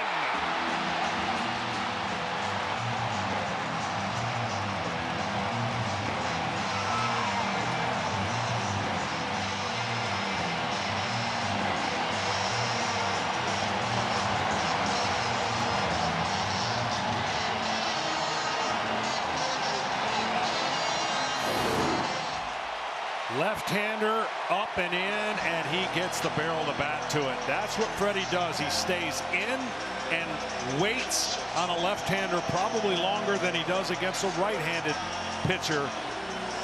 Left-hander up and in, and he gets the barrel of the bat to it. That's what Freddie does. He stays in and waits on a left-hander probably longer than he does against a right-handed pitcher.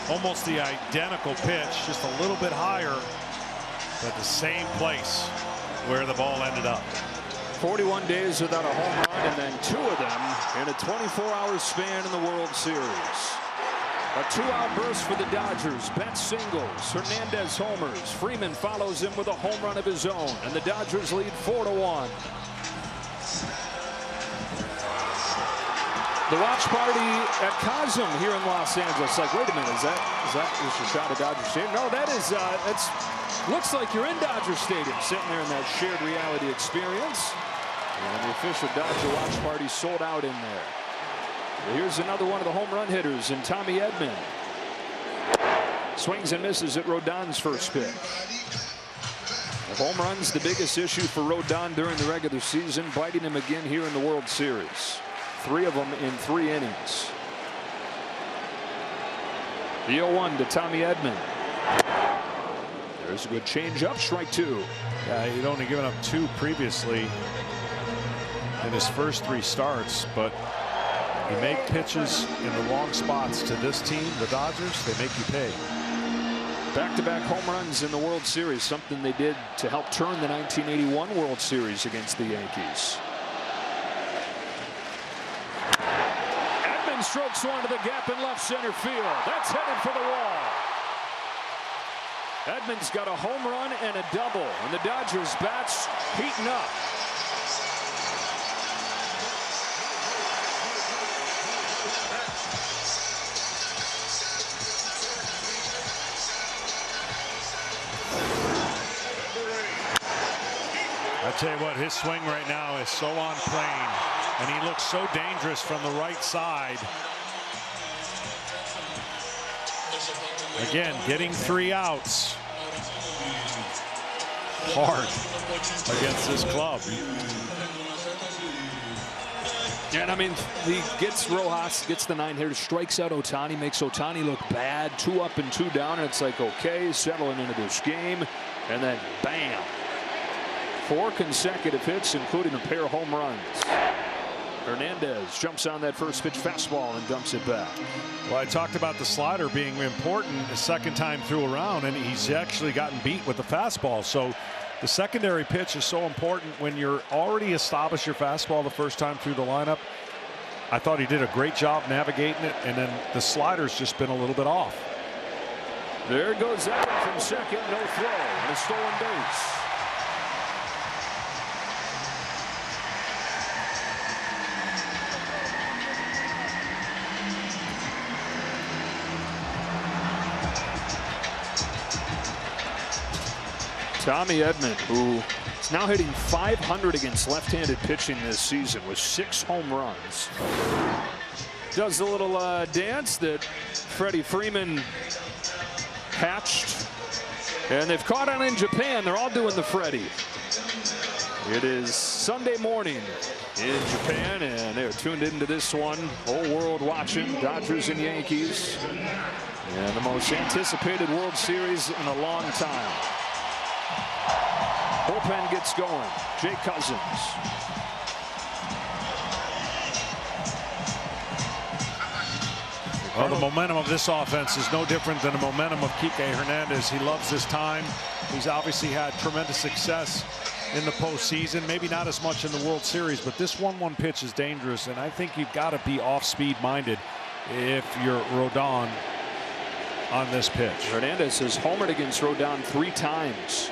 Almost the identical pitch, just a little bit higher, but the same place where the ball ended up. 41 days without a home run, and then 2 of them in a 24-hour span in the World Series. A 2-out burst for the Dodgers. Betts singles. Hernandez homers. Freeman follows him with a home run of his own, and the Dodgers lead 4-1. The watch party at Cosm here in Los Angeles. Like, wait a minute, is that a shot of Dodger Stadium? No, that is looks like you're in Dodger Stadium, sitting there in that shared reality experience. And the official Dodger watch party sold out in there. Here's another one of the home run hitters in Tommy Edman. Swings and misses at Rodon's first pitch. The home run's the biggest issue for Rodon during the regular season, biting him again here in the World Series. 3 of them in 3 innings. The 0-1 to Tommy Edman. There's a good changeup, strike 2. Yeah, he'd only given up 2 previously in his first 3 starts, but you make pitches in the wrong spots to this team, the Dodgers, they make you pay. Back-to-back home runs in the World Series, something they did to help turn the 1981 World Series against the Yankees. Edman strokes one to the gap in left center field. That's headed for the wall. Edman's got a home run and a double, and the Dodgers bats heating up. I tell you what, his swing right now is so on plane, and he looks so dangerous from the right side. Again, getting 3 outs. Hard against this club. And I mean, he gets Rojas, gets the 9-hitter, strikes out Ohtani, makes Ohtani look bad. 2 up and 2 down, and it's like, okay, settling into this game, and then bam. 4 consecutive hits, including a pair of home runs. Hernandez jumps on that first pitch fastball and dumps it back. Well, I talked about the slider being important the second time through around, and he's actually gotten beat with the fastball. So the secondary pitch is so important when you're already established your fastball the first time through the lineup. I thought he did a great job navigating it, and then the slider's just been a little bit off. There goes Evan from second, no throw, and a stolen base. Tommy Edman, who is now hitting .500 against left-handed pitching this season with 6 home runs, does a little dance that Freddie Freeman hatched, and they've caught on in Japan. They're all doing the Freddie. It is Sunday morning in Japan, and they're tuned into this one. Whole world watching Dodgers and Yankees, and the most anticipated World Series in a long time. Bullpen gets going. Jay Cousins. Well, the momentum of this offense is no different than the momentum of Kike Hernandez. He loves this time. He's obviously had tremendous success in the postseason. Maybe not as much in the World Series, but this 1-1 pitch is dangerous, and I think you've got to be off-speed minded if you're Rodon on this pitch. Hernandez has homered against Rodon 3 times.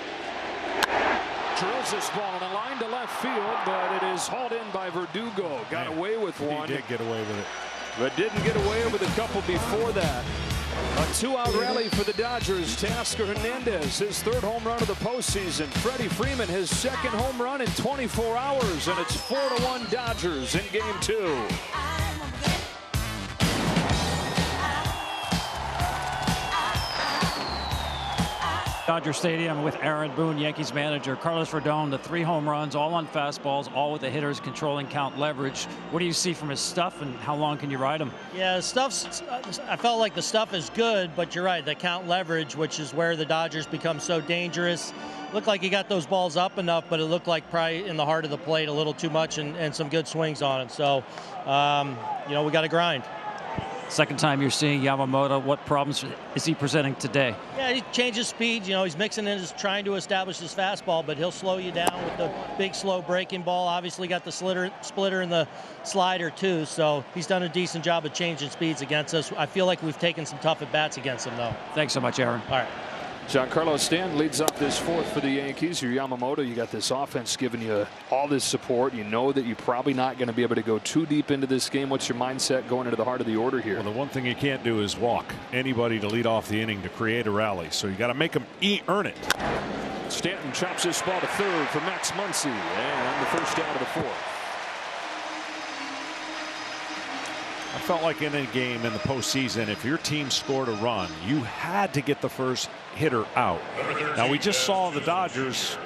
Drills this ball in a line to left field, but it is hauled in by Verdugo. Got away with one. He did get away with it. but didn't get away with a couple before that. A 2-out rally for the Dodgers. Teoscar Hernandez, his 3rd home run of the postseason. Freddie Freeman, his 2nd home run in 24 hours, and it's 4-1 Dodgers in Game 2. Dodger Stadium with Aaron Boone, Yankees manager. Carlos Rodon, the 3 home runs, all on fastballs, all with the hitters controlling count leverage. What do you see from his stuff, and how long can you ride him? Yeah, stuff's. I felt like the stuff is good, but you're right. The count leverage, which is where the Dodgers become so dangerous. Looked like he got those balls up enough, but it looked like probably in the heart of the plate a little too much, and some good swings on it. So, you know, we got to grind. Second time you're seeing Yamamoto. What problems is he presenting today? Yeah, he changes speeds. You know, he's mixing in, trying to establish his fastball, but he'll slow you down with the big, slow breaking ball. Obviously got the splitter and the slider, too. So he's done a decent job of changing speeds against us. I feel like we've taken some tough at-bats against him, though. Thanks so much, Aaron. All right. Giancarlo Stanton leads off this 4th for the Yankees. Your Yamamoto, you got this offense giving you all this support. You know that you're probably not going to be able to go too deep into this game. What's your mindset going into the heart of the order here? Well, the one thing you can't do is walk anybody to lead off the inning to create a rally. So you got to make them earn it. Stanton chops this ball to 3rd for Max Muncy, and the 1st out of the 4th. I felt like in a game in the postseason, if your team scored a run, you had to get the first hitter out. Now, we just saw the Dodgers,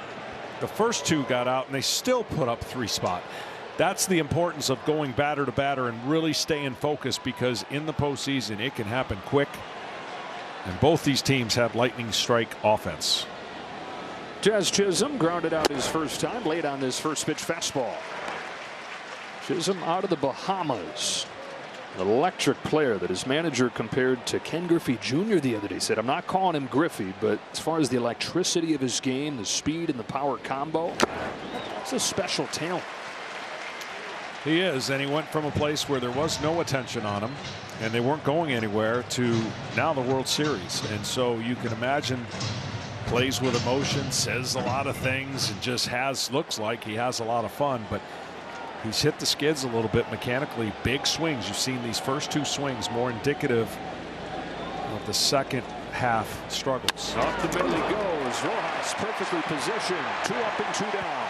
the first 2 got out, and they still put up 3 spot. That's the importance of going batter to batter and really staying focused, because in the postseason, it can happen quick. And both these teams have lightning strike offense. Jazz Chisholm grounded out his first time, laid on this first pitch fastball. Chisholm out of the Bahamas. An electric player that his manager compared to Ken Griffey Jr. the other day. Said, I'm not calling him Griffey, but as far as the electricity of his game, the speed and the power combo, it's a special talent. He is, and he went from a place where there was no attention on him and they weren't going anywhere to now the World Series. And so you can imagine, plays with emotion, says a lot of things, and just looks like he has a lot of fun. But he's hit the skids a little bit mechanically. Big swings. You've seen these first 2 swings more indicative of the second half struggles. Up the middle he goes. Rojas perfectly positioned. 2 up and 2 down.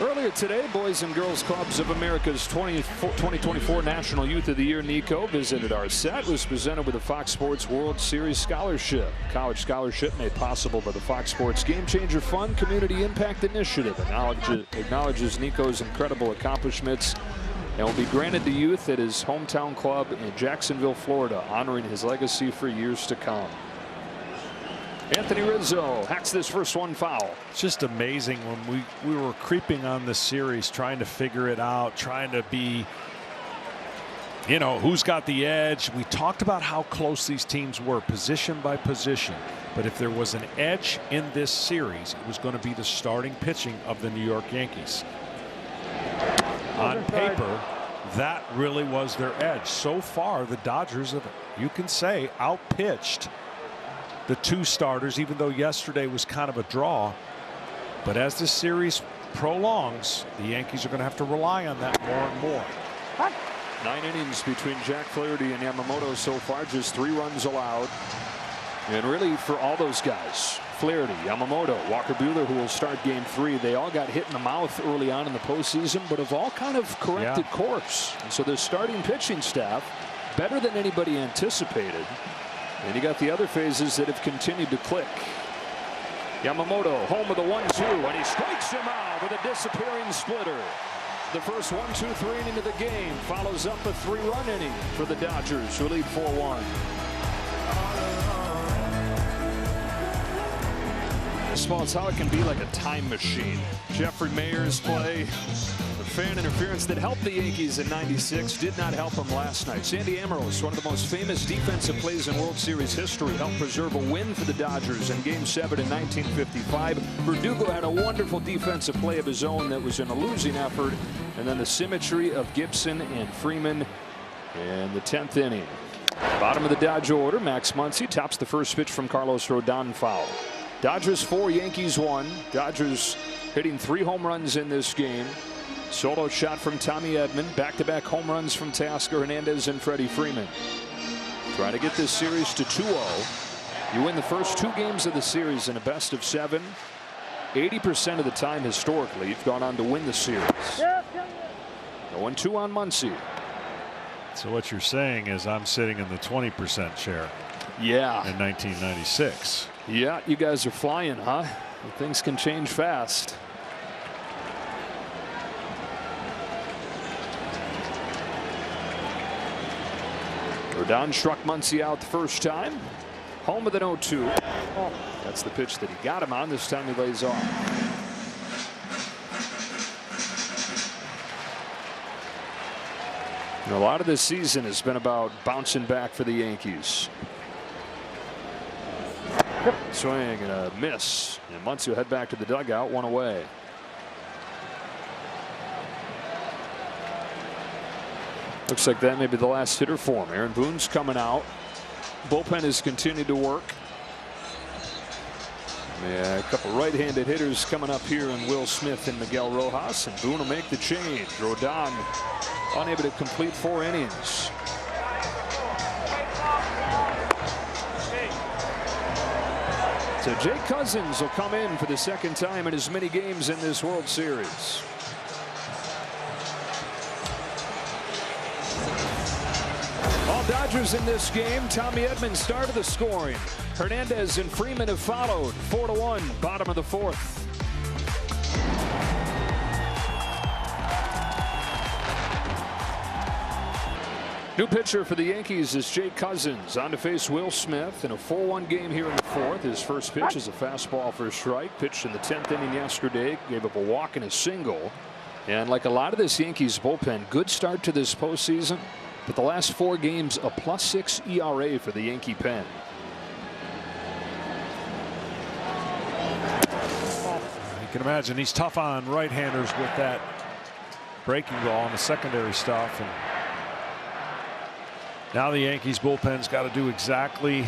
Earlier today, Boys and Girls Clubs of America's 2024 National Youth of the Year, NICO, visited our set. Was presented with a Fox Sports World Series Scholarship. College scholarship made possible by the Fox Sports Game Changer Fund Community Impact Initiative. Acknowledges NICO's incredible accomplishments and will be granted to youth at his hometown club in Jacksonville, Florida, honoring his legacy for years to come. Anthony Rizzo hacks this first one foul. It's just amazing when we were creeping on this series, trying to figure it out, trying to be, you know, who's got the edge. We talked about how close these teams were position by position. But if there was an edge in this series, it was going to be the starting pitching of the New York Yankees. On paper, that really was their edge. So far, the Dodgers have, you can say, outpitched the 2 starters, even though yesterday was kind of a draw. But as this series prolongs, the Yankees are going to have to rely on that more and more. 9 innings between Jack Flaherty and Yamamoto so far, just 3 runs allowed. And really, for all those guys, Flaherty, Yamamoto, Walker Buehler, who will start Game 3, they all got hit in the mouth early on in the postseason, but have all kind of corrected course. And so the starting pitching staff, better than anybody anticipated. And you got the other phases that have continued to click. Yamamoto home with a 1-2, and he strikes him out with a disappearing splitter. The first 1-2-3 inning of the game follows up a 3-run inning for the Dodgers, who lead 4-1. Baseball is how it can be like a time machine. Jeffrey Mayer's play, the fan interference that helped the Yankees in '96 did not help them last night. Sandy Amaros, one of the most famous defensive plays in World Series history, helped preserve a win for the Dodgers in Game 7 in 1955. Verdugo had a wonderful defensive play of his own that was in a losing effort. And then the symmetry of Gibson and Freeman in the 10th inning. Bottom of the Dodger order, Max Muncy tops the first pitch from Carlos Rodon foul. Dodgers 4, Yankees 1. Dodgers hitting 3 home runs in this game. Solo shot from Tommy Edman. Back-to-back home runs from Teoscar Hernandez and Freddie Freeman. Trying to get this series to 2-0. You win the first 2 games of the series in a best of 7. 80% of the time historically, you've gone on to win the series. 0-2 on Muncy. So what you're saying is I'm sitting in the 20% share. Yeah. In 1996. Yeah, you guys are flying, huh? Things can change fast. Rodon struck Muncy out the first time. Home with an 0-2. That's the pitch that he got him on. This time he lays off. And a lot of this season has been about bouncing back for the Yankees. Swing and a miss. And Muncy will head back to the dugout, 1 away. Looks like that may be the last hitter for him. Aaron Boone's coming out. Bullpen has continued to work. Yeah, a couple right-handed hitters coming up here in Will Smith and Miguel Rojas, and Boone will make the change. Rodon unable to complete 4 innings. So Jake Cousins will come in for the second time in as many games in this World Series. All Dodgers in this game. Tommy Edman started the scoring. Hernandez and Freeman have followed. 4-1, bottom of the 4th. New pitcher for the Yankees is Jake Cousins, on to face Will Smith in a 4-1 game here in the 4th. His first pitch is a fastball for a strike. Pitched in the 10th inning yesterday. Gave up a walk and a single. And like a lot of this Yankees bullpen, good start to this postseason. But the last 4 games, a +6 ERA for the Yankee pen. You can imagine he's tough on right-handers with that breaking ball and the secondary stuff. And now the Yankees bullpen's got to do exactly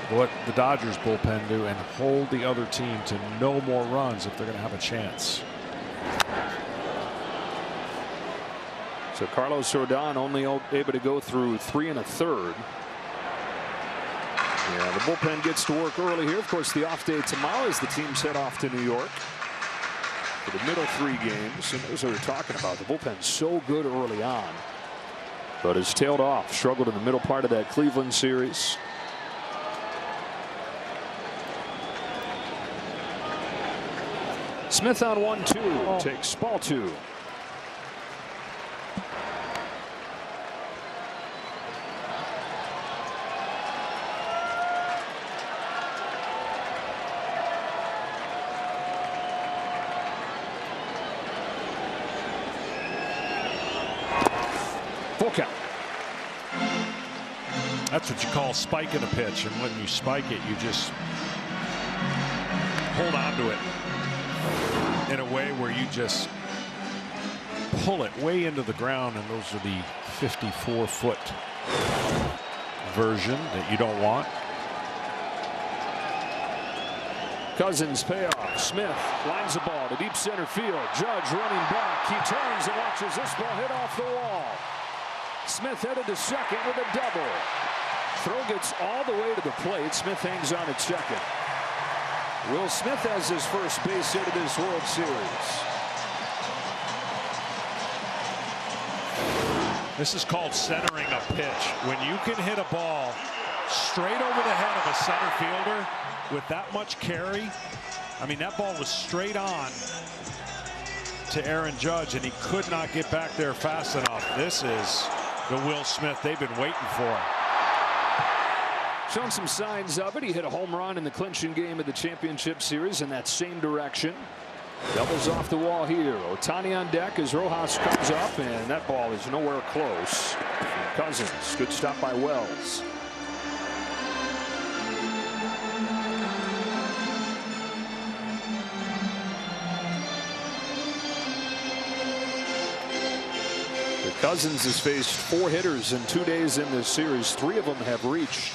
what the Dodgers bullpen do and hold the other team to no more runs if they're going to have a chance. So Carlos Rodon only able to go through 3 1/3. Yeah, the bullpen gets to work early here. Of course, the off day tomorrow as the teams head off to New York for the middle 3 games. And as we were talking about, the bullpen's so good early on, but has tailed off. Struggled in the middle part of that Cleveland series. Smith on 1-2. Takes ball 2. Full count. That's what you call spiking a pitch, and when you spike it, you just hold on to it in a way where you just pull it way into the ground, and those are the 54-foot version that you don't want. Cousins payoff. Smith lines the ball to deep center field. Judge running back. He turns and watches this ball hit off the wall. Smith headed to second with a double. Throw gets all the way to the plate. Smith hangs on at second. Will Smith has his first base hit of this World Series. This is called centering a pitch. When you can hit a ball straight over the head of a center fielder with that much carry. I mean, that ball was straight on to Aaron Judge, and he could not get back there fast enough. This is the Will Smith they've been waiting for. Shown some signs of it. He hit a home run in the clinching game of the championship series in that same direction. Doubles off the wall here. Ohtani on deck as Rojas comes up, and that ball is nowhere close. And Cousins, good stop by Wells. Cousins has faced 4 hitters in 2 days in this series. 3 of them have reached.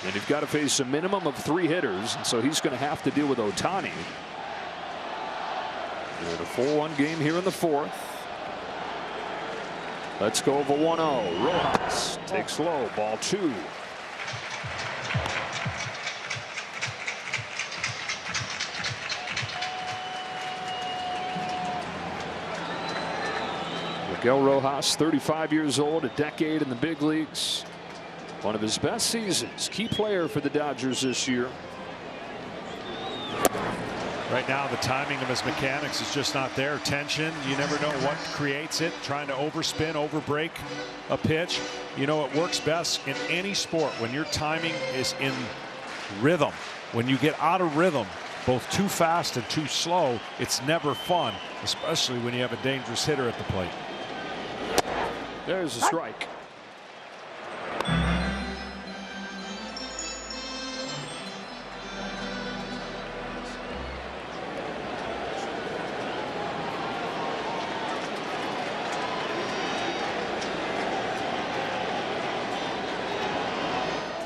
And you've got to face a minimum of 3 hitters, and so he's going to have to deal with Ohtani. We're at a 4-1 game here in the 4th. Let's go over 1-0. Rojas takes low, ball 2. Miguel Rojas, 35 years old, a decade in the big leagues. One of his best seasons. Key player for the Dodgers this year. Right now, the timing of his mechanics is just not there. Tension, you never know what creates it. Trying to overspin, overbreak a pitch. You know, it works best in any sport when your timing is in rhythm. When you get out of rhythm, both too fast and too slow, it's never fun, especially when you have a dangerous hitter at the plate. There's a strike.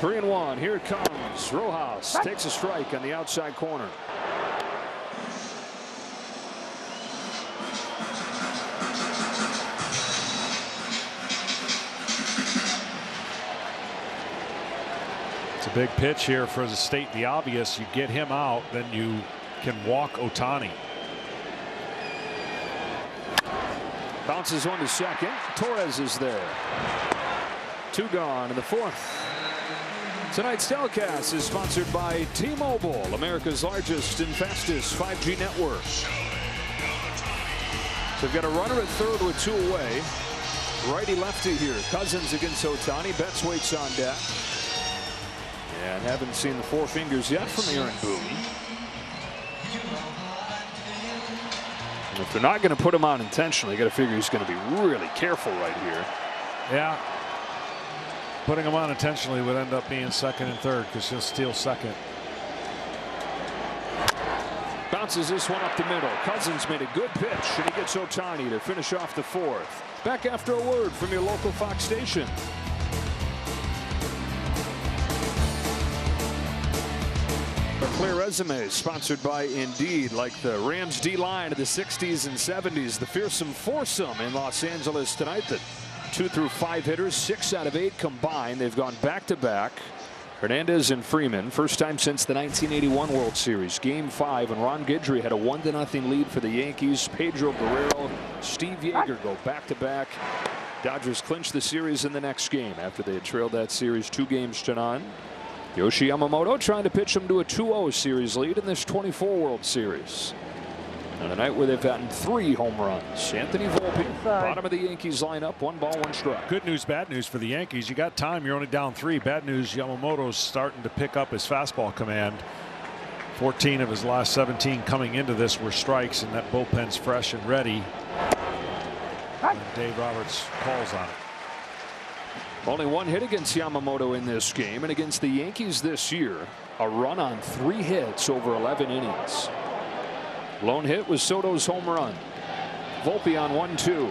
Three and 1. Here it comes. Rojas takes a strike on the outside corner. It's a big pitch here for the state the obvious. You get him out, then you can walk Ohtani. Bounces one to second. Torres is there. 2 gone in the 4th. Tonight's telecast is sponsored by T-Mobile, America's largest and fastest 5G network. So we've got a runner at third with 2 away. Righty-lefty here. Cousins against Ohtani. Betts waits on deck. And haven't seen the 4 fingers yet from Aaron Boone. And if they're not going to put him on intentionally, you got to figure he's going to be really careful right here. Yeah. Putting him on intentionally would end up being second and third because he'll steal second. Bounces this one up the middle. Cousins made a good pitch, and he gets Ohtani to finish off the 4th. Back after a word from your local Fox station. A clear resume sponsored by Indeed. Like the Rams D-line of the 60s and 70s, the fearsome foursome in Los Angeles tonight. The 2 through 5 hitters, 6 out of 8 combined. They've gone back-to-back. Hernandez and Freeman, first time since the 1981 World Series. Game 5, and Ron Guidry had a 1-0 lead for the Yankees. Pedro Guerrero, Steve Yeager go back-to-back. Dodgers clinch the series in the next game after they had trailed that series 2-0. Yoshi Yamamoto trying to pitch them to a 2-0 series lead in this 24 World Series. On a night where they've gotten 3 home runs. Anthony Volpe, bottom of the Yankees lineup, 1 ball, 1 strike. Good news, bad news for the Yankees. You got time. You're only down 3. Bad news, Yamamoto's starting to pick up his fastball command. 14 of his last 17 coming into this were strikes, and that bullpen's fresh and ready. And Dave Roberts calls on it. Only 1 hit against Yamamoto in this game, and against the Yankees this year, a run on 3 hits over 11 innings. Lone hit was Soto's home run. Volpe on 1-2.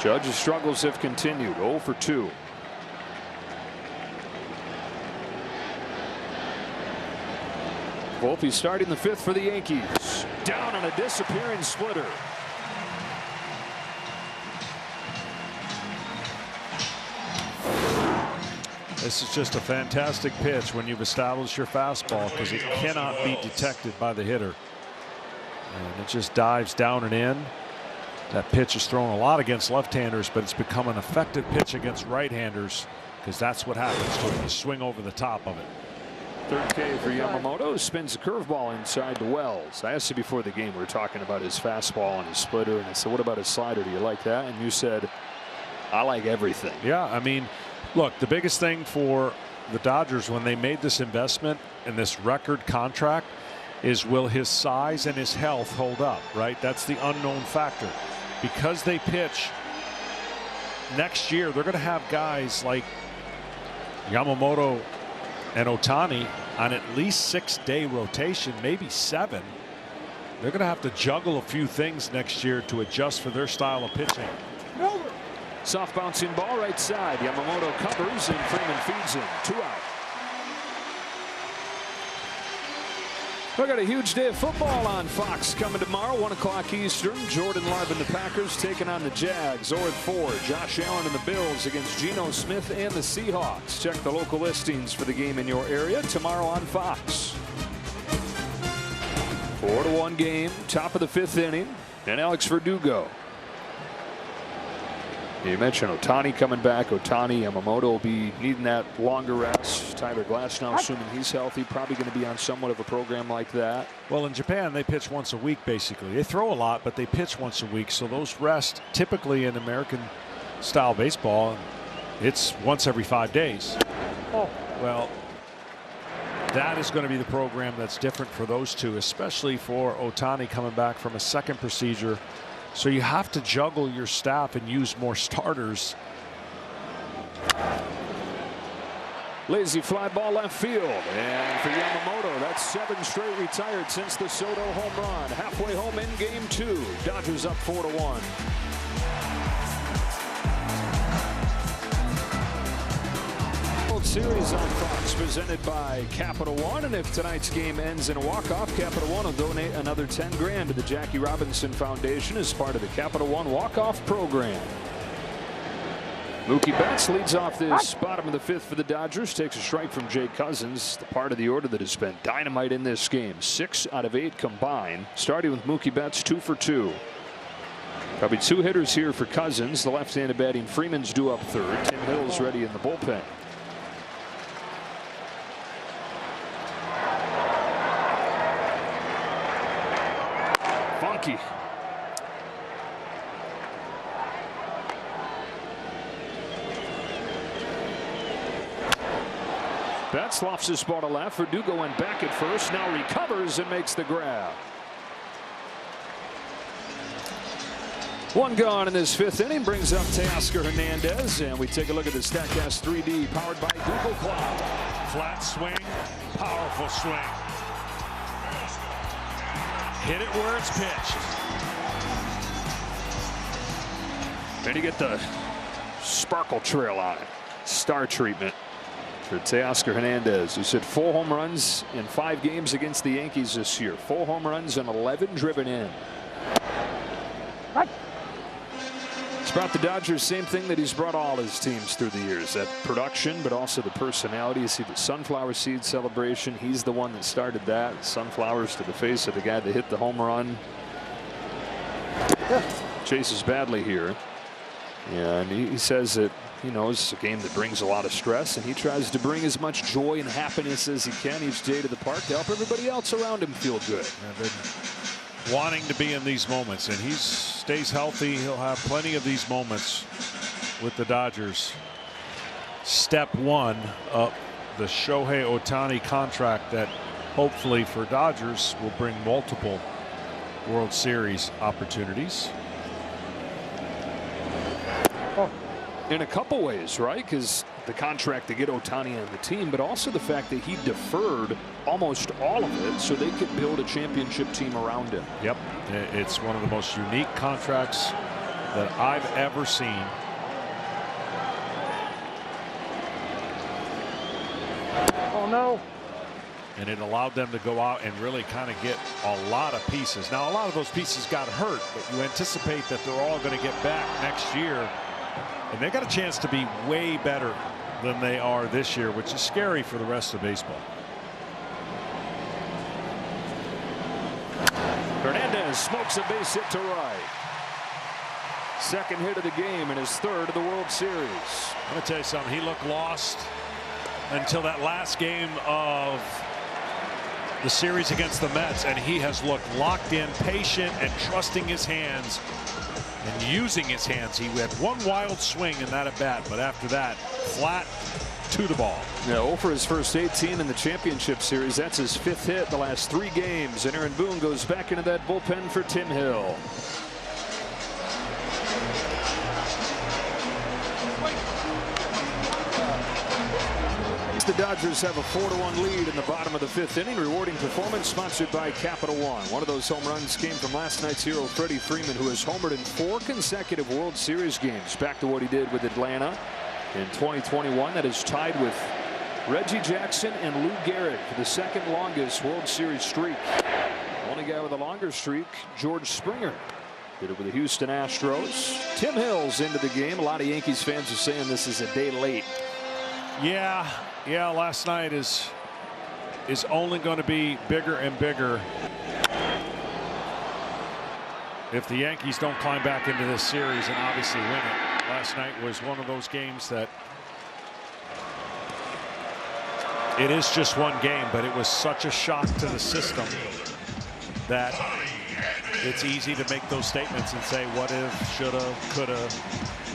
Judge's struggles have continued. 0 for 2. Volpe starting the 5th for the Yankees. Down on a disappearing splitter. This is just a fantastic pitch when you've established your fastball, because it cannot be detected by the hitter. And it just dives down and in. That pitch is thrown a lot against left-handers, but it's become an effective pitch against right-handers, because that's what happens to it. You swing over the top of it. 3rd K for Yamamoto. Spins the curveball inside the Wells. I asked you before the game, we were talking about his fastball and his splitter, and I said, what about his slider? Do you like that? And you said, I like everything. Yeah, I mean, look, the biggest thing for the Dodgers when they made this investment in this record contract is, will his size and his health hold up, right? That's the unknown factor. Because they pitch next year, they're going to have guys like Yamamoto and Ohtani on at least 6-day rotation, maybe 7. They're going to have to juggle a few things next year to adjust for their style of pitching. Soft bouncing ball right side. Yamamoto covers and Freeman feeds him. 2 out. We got a huge day of football on Fox coming tomorrow, 1 o'clock Eastern. Jordan Love and the Packers taking on the Jags. Or at 4, Josh Allen and the Bills against Geno Smith and the Seahawks. Check the local listings for the game in your area tomorrow on Fox. 4-1 game, top of the 5th inning, and Alex Verdugo. You mentioned Ohtani coming back. Ohtani, Yamamoto will be needing that longer rest. Tyler Glass now, assuming he's healthy, probably going to be on somewhat of a program like that. Well, in Japan, they pitch once a week, basically. They throw a lot, but they pitch once a week. So those rest, typically in American-style baseball, it's once every 5 days. Well, that is going to be the program that's different for those two, especially for Ohtani coming back from a second procedure. So you have to juggle your staff and use more starters. Lazy fly ball left field. And for Yamamoto, that's 7 straight retired since the Soto home run. Halfway home in game 2. Dodgers up 4-1. Series on Fox presented by Capital One, and if tonight's game ends in a walk-off, Capital One will donate another $10,000 to the Jackie Robinson Foundation as part of the Capital One walk-off program. Mookie Betts leads off this bottom of the 5th for the Dodgers, takes a strike from Jay Cousins, the part of the order that has been dynamite in this game. 6 out of 8 combined, starting with Mookie Betts 2 for 2. Probably 2 hitters here for Cousins. The left-handed batting Freeman's due up 3rd. Tim Hill's ready in the bullpen. Funky. Betts lofts this ball to left. Verdugo went back at first. Now recovers and makes the grab. 1 gone in this 5th inning brings up Teoscar Hernandez, and we take a look at the StatCast 3D powered by Google Cloud. Flat swing, powerful swing. Hit it where it's pitched. And you get the sparkle trail on it. Star treatment for Teoscar Hernandez, who's hit 4 home runs in 5 games against the Yankees this year. 4 home runs and 11 driven in. He's brought the Dodgers same thing that he's brought all his teams through the years. That production, but also the personality. You see the sunflower seed celebration. He's the one that started that. Sunflowers to the face of the guy that hit the home run. Chases badly here. And he says that he knows it's a game that brings a lot of stress, and he tries to bring as much joy and happiness as he can each day to the park to help everybody else around him feel good. Wanting to be in these moments, and he stays healthy, he'll have plenty of these moments with the Dodgers. Step 1 of the Shohei Ohtani contract that hopefully for Dodgers will bring multiple World Series opportunities. In a couple ways, right? Because the contract to get Ohtani on the team, but also the fact that he deferred almost all of it so they could build a championship team around him. Yep, it's one of the most unique contracts that I've ever seen. Oh no. And it allowed them to go out and really kind of get a lot of pieces. Now, a lot of those pieces got hurt, but you anticipate that they're all going to get back next year. And they got a chance to be way better than they are this year, which is scary for the rest of baseball. Hernandez smokes a base hit to right. Second hit of the game and his 3rd of the World Series. I'm going to tell you something. He looked lost until that last game of the series against the Mets, and he has looked locked in, patient, and trusting his hands. And using his hands. He had 1 wild swing in that at bat, but after that, flat to the ball. Yeah, 0 for his first 18 in the championship series. That's his 5th hit the last 3 games. And Aaron Boone goes back into that bullpen for Tim Hill. The Dodgers have a 4-1 lead in the bottom of the 5th inning. Rewarding performance sponsored by Capital One. One of those home runs came from last night's hero Freddie Freeman, who has homered in 4 consecutive World Series games, back to what he did with Atlanta in 2021. That is tied with Reggie Jackson and Lou Gehrig for the 2nd longest World Series streak. Only guy with a longer streak, George Springer, did it with the Houston Astros. Tim Hill's into the game. A lot of Yankees fans are saying this is a day late. Yeah, last night is only going to be bigger and bigger if the Yankees don't climb back into this series and obviously win it. Last night was one of those games that it is just one game, but it was such a shock to the system that it's easy to make those statements and say what if, shoulda, coulda,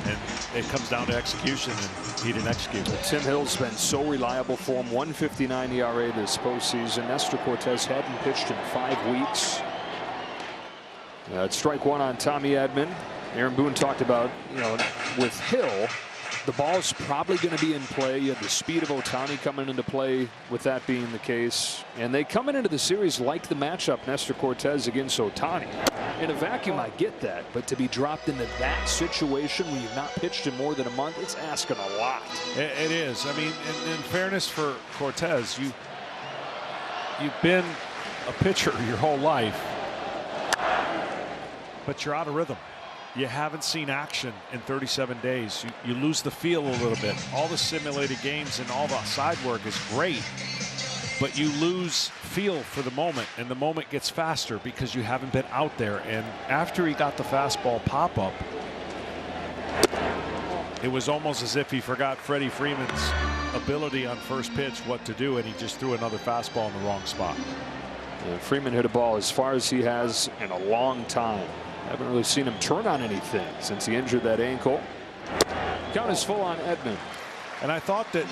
and it comes down to execution, and he didn't execute. Tim Hill's been so reliable for him. 1.59 ERA this postseason. Nestor Cortez hadn't pitched in 5 weeks. It's strike 1 on Tommy Edman. Aaron Boone talked about, with Hill, the ball's probably going to be in play. You have the speed of Ohtani coming into play with that being the case. And they coming into the series like the matchup Nestor Cortez against Ohtani. In a vacuum, I get that. But to be dropped into that situation when you've not pitched in more than a month, it's asking a lot. It is. I mean, in fairness for Cortez, you've been a pitcher your whole life, but you're out of rhythm. You haven't seen action in 37 days. You lose the feel a little bit. All the simulated games and all the side work is great, but you lose feel for the moment, and the moment gets faster because you haven't been out there. And after he got the fastball pop-up, it was almost as if he forgot Freddie Freeman's ability on first pitch, what to do, and he just threw another fastball in the wrong spot. Yeah, Freeman hit a ball as far as he has in a long time. Haven't really seen him turn on anything since he injured that ankle. Count is full on Edman. And I thought that,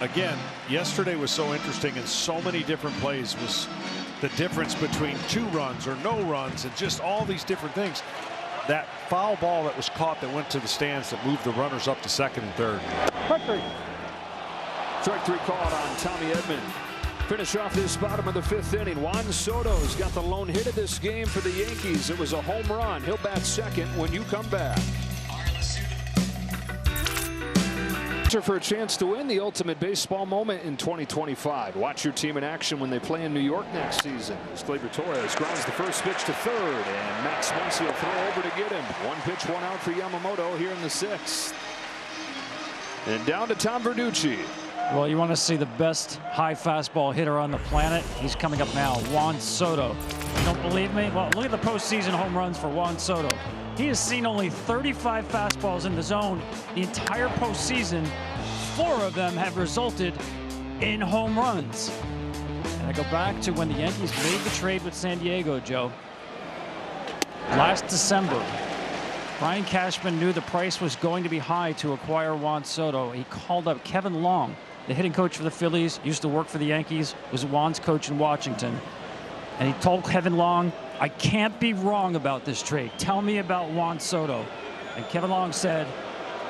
again, yesterday was so interesting, and so many different plays was the difference between 2 runs or no runs and just all these different things. That foul ball that was caught that went to the stands that moved the runners up to 2nd and 3rd. Strike 3 called on Tommy Edman. Finish off this bottom of the 5th inning. Juan Soto's got the lone hit of this game for the Yankees. It was a home run. He'll bat 2nd when you come back. For a chance to win the ultimate baseball moment in 2025. Watch your team in action when they play in New York next season. As Gleyber Torres grounds the first pitch to 3rd, and Max Muncy will throw over to get him. 1 pitch, 1 out for Yamamoto here in the 6th. And down to Tom Verducci. Well, you want to see the best high fastball hitter on the planet? He's coming up now, Juan Soto. You don't believe me? Well, look at the postseason home runs for Juan Soto. He has seen only 35 fastballs in the zone the entire postseason. 4 of them have resulted in home runs. And I go back to when the Yankees made the trade with San Diego, Joe. Last December, Brian Cashman knew the price was going to be high to acquire Juan Soto. He called up Kevin Long, the hitting coach for the Phillies, used to work for the Yankees, was Juan's coach in Washington. And he told Kevin Long, I can't be wrong about this trade. Tell me about Juan Soto. And Kevin Long said,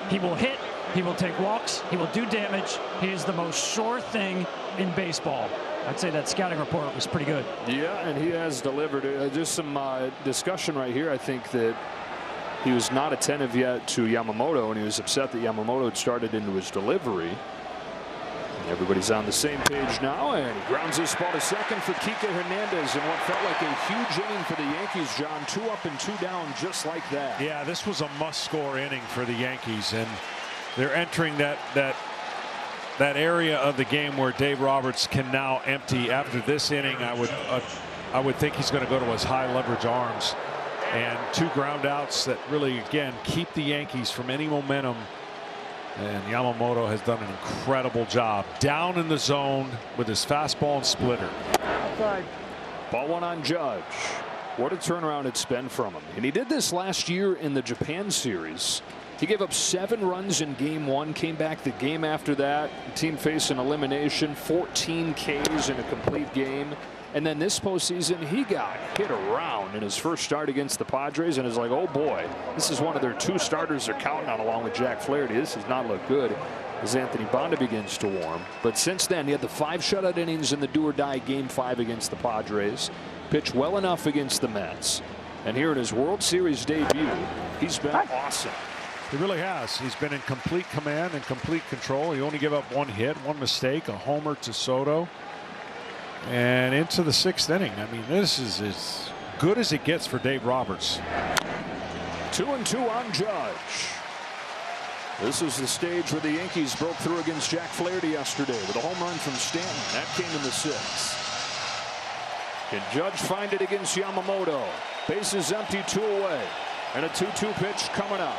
he will hit, he will take walks, he will do damage. He is the most sure thing in baseball. I'd say that scouting report was pretty good. Yeah, and he has delivered. Just some discussion right here. I think that he was not attentive yet to Yamamoto, and he was upset that Yamamoto had started into his delivery. Everybody's on the same page now, and he grounds this ball to 2nd for Kike Hernandez in what felt like a huge inning for the Yankees, John. 2 up and 2 down just like that. Yeah, this was a must-score inning for the Yankees, and they're entering that area of the game where Dave Roberts can now empty. After this inning, I would think he's going to go to his high leverage arms, and 2 ground outs that really, again, keep the Yankees from any momentum. And Yamamoto has done an incredible job down in the zone with his fastball and splitter. Outside. Ball 1 on Judge. What a turnaround it's been from him. And he did this last year in the Japan series. He gave up 7 runs in game 1, came back the game after that. The team faced an elimination, 14 Ks in a complete game. And then this postseason, he got hit around in his first start against the Padres, and is like, oh boy, this is one of their 2 starters they're counting on along with Jack Flaherty. This does not look good. as Anthony Bonda begins to warm. But since then, he had the 5 shutout innings in the do-or-die Game 5 against the Padres. Pitched well enough against the Mets. And here in his World Series debut, he's been awesome. He really has. He's been in complete command and complete control. He only gave up 1 hit, 1 mistake, a homer to Soto. And into the 6th inning. I mean, this is as good as it gets for Dave Roberts. 2-2 on Judge. This is the stage where the Yankees broke through against Jack Flaherty yesterday with a home run from Stanton. That came in the 6th. Can Judge find it against Yamamoto? Bases empty, 2 away. And a 2-2 pitch coming up.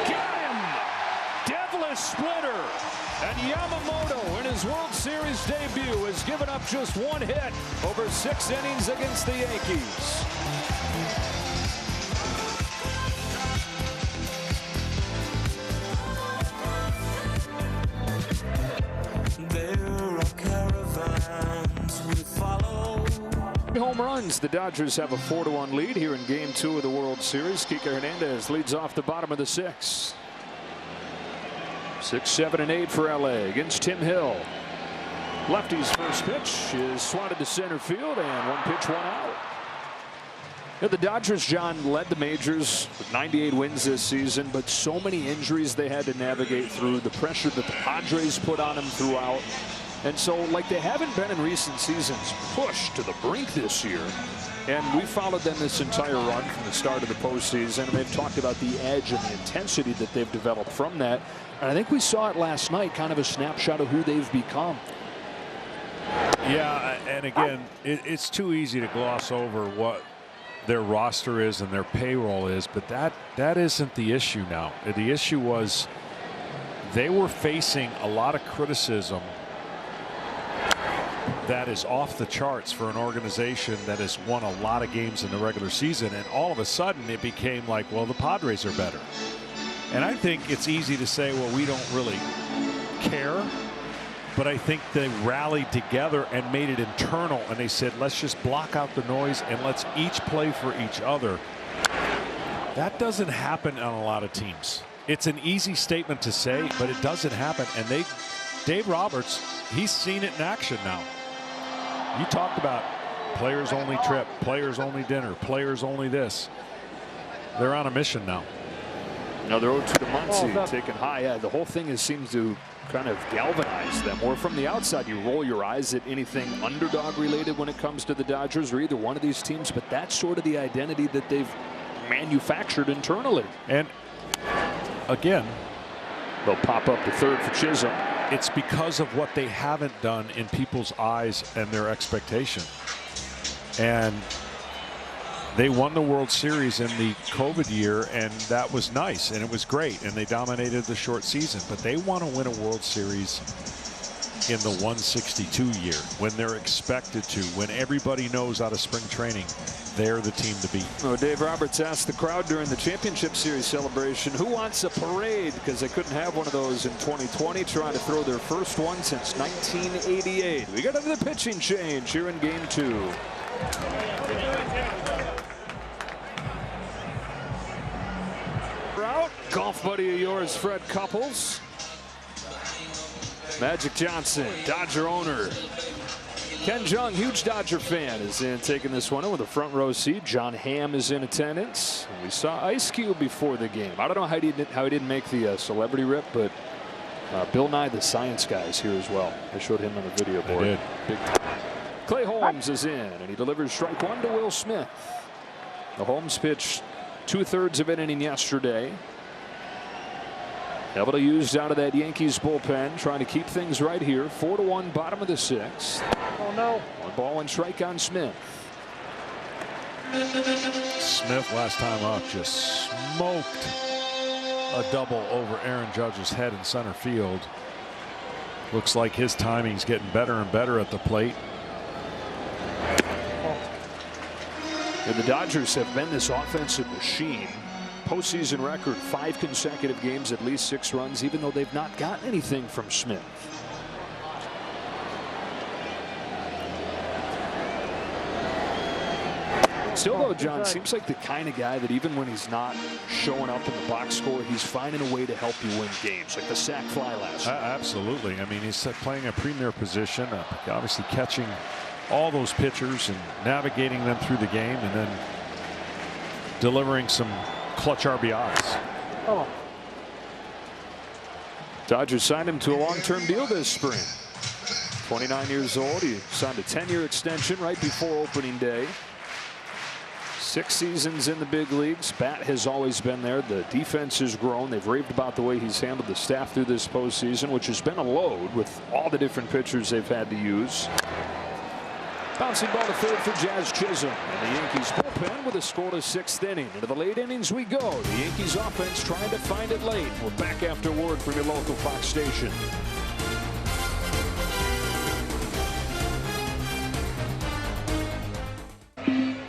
Got him! Devilish splitter. And Yamamoto in his World Series debut has given up just 1 hit over 6 innings against the Yankees. Home runs. The Dodgers have a 4-1 lead here in Game 2 of the World Series. Kike Hernandez leads off the bottom of the 6th. 6, 7, and 8 for LA against Tim Hill. Lefty's first pitch is swatted to center field, and 1 pitch, 1 out. You know, the Dodgers, John, led the majors with 98 wins this season, but so many injuries they had to navigate through, the pressure that the Padres put on them throughout. And so, like they haven't been in recent seasons, pushed to the brink this year. And we followed them this entire run from the start of the postseason. And they've talked about the edge and the intensity that they've developed from that. And I think we saw it last night, kind of a snapshot of who they've become. Yeah, and again, it's too easy to gloss over what their roster is and their payroll is, but that isn't the issue now. The issue was they were facing a lot of criticism that is off the charts for an organization that has won a lot of games in the regular season, and all of a sudden it became like, well, the Padres are better. And I think it's easy to say, well, we don't really care, but I think they rallied together and made it internal, and they said, let's just block out the noise and let's each play for each other. That doesn't happen on a lot of teams. It's an easy statement to say, but it doesn't happen. And Dave Roberts, he's seen it in action now. You talked about players only trip, players only dinner, players only this. They're on a mission now. Another 0-2 to Muncy, taken high. Yeah, the whole thing seems to kind of galvanize them. Or from the outside, you roll your eyes at anything underdog related when it comes to the Dodgers or either one of these teams. But that's sort of the identity that they've manufactured internally. And again, they'll pop up to third for Chisholm. It's because of what they haven't done in people's eyes and their expectation. And they won the World Series in the COVID year, and that was nice, and it was great, and they dominated the short season. But they want to win a World Series in the 162 year, when they're expected to, when everybody knows out of spring training they're the team to beat. Well, Dave Roberts asked the crowd during the championship series celebration who wants a parade, because they couldn't have one of those in 2020, trying to throw their first one since 1988. We got another pitching change here in Game 2. Out, golf buddy of yours, Fred Couples. Magic Johnson, Dodger owner. Ken Jung, huge Dodger fan, is in taking this one in with a front row seat. John Hamm is in attendance. And we saw Ice Cube before the game. I don't know how he didn't make the celebrity rip, but Bill Nye the Science Guy is here as well. I showed him on the video board. I did. Big Clay Holmes is in, and he delivers strike 1 to Will Smith. The Holmes pitched 2/3 of an inning yesterday. Heavily used out of that Yankees bullpen, trying to keep things right here. 4-1, bottom of the 6th. Oh no. 1 ball, 1 strike on Smith. Smith last time up just smoked a double over Aaron Judge's head in center field. Looks like his timing's getting better and better at the plate. And the Dodgers have been this offensive machine. Postseason record, 5 consecutive games, at least 6 runs, even though they've not gotten anything from Smith. Still, though, John, seems like the kind of guy that even when he's not showing up in the box score, he's finding a way to help you win games, like the sac fly last night. Absolutely. I mean, he's playing a premier position, obviously catching all those pitchers and navigating them through the game, and then delivering some clutch RBIs. Oh. Dodgers signed him to a long-term deal this spring. 29 years old. He signed a 10-year extension right before opening day. 6 seasons in the big leagues. Bat has always been there. The defense has grown. They've raved about the way he's handled the staff through this postseason, which has been a load with all the different pitchers they've had to use. Bouncing ball to third for Jazz Chisholm. And the Yankees bullpen with a scoreless 6th inning. Into the late innings we go. The Yankees offense trying to find it late. We're back after word from your local Fox station.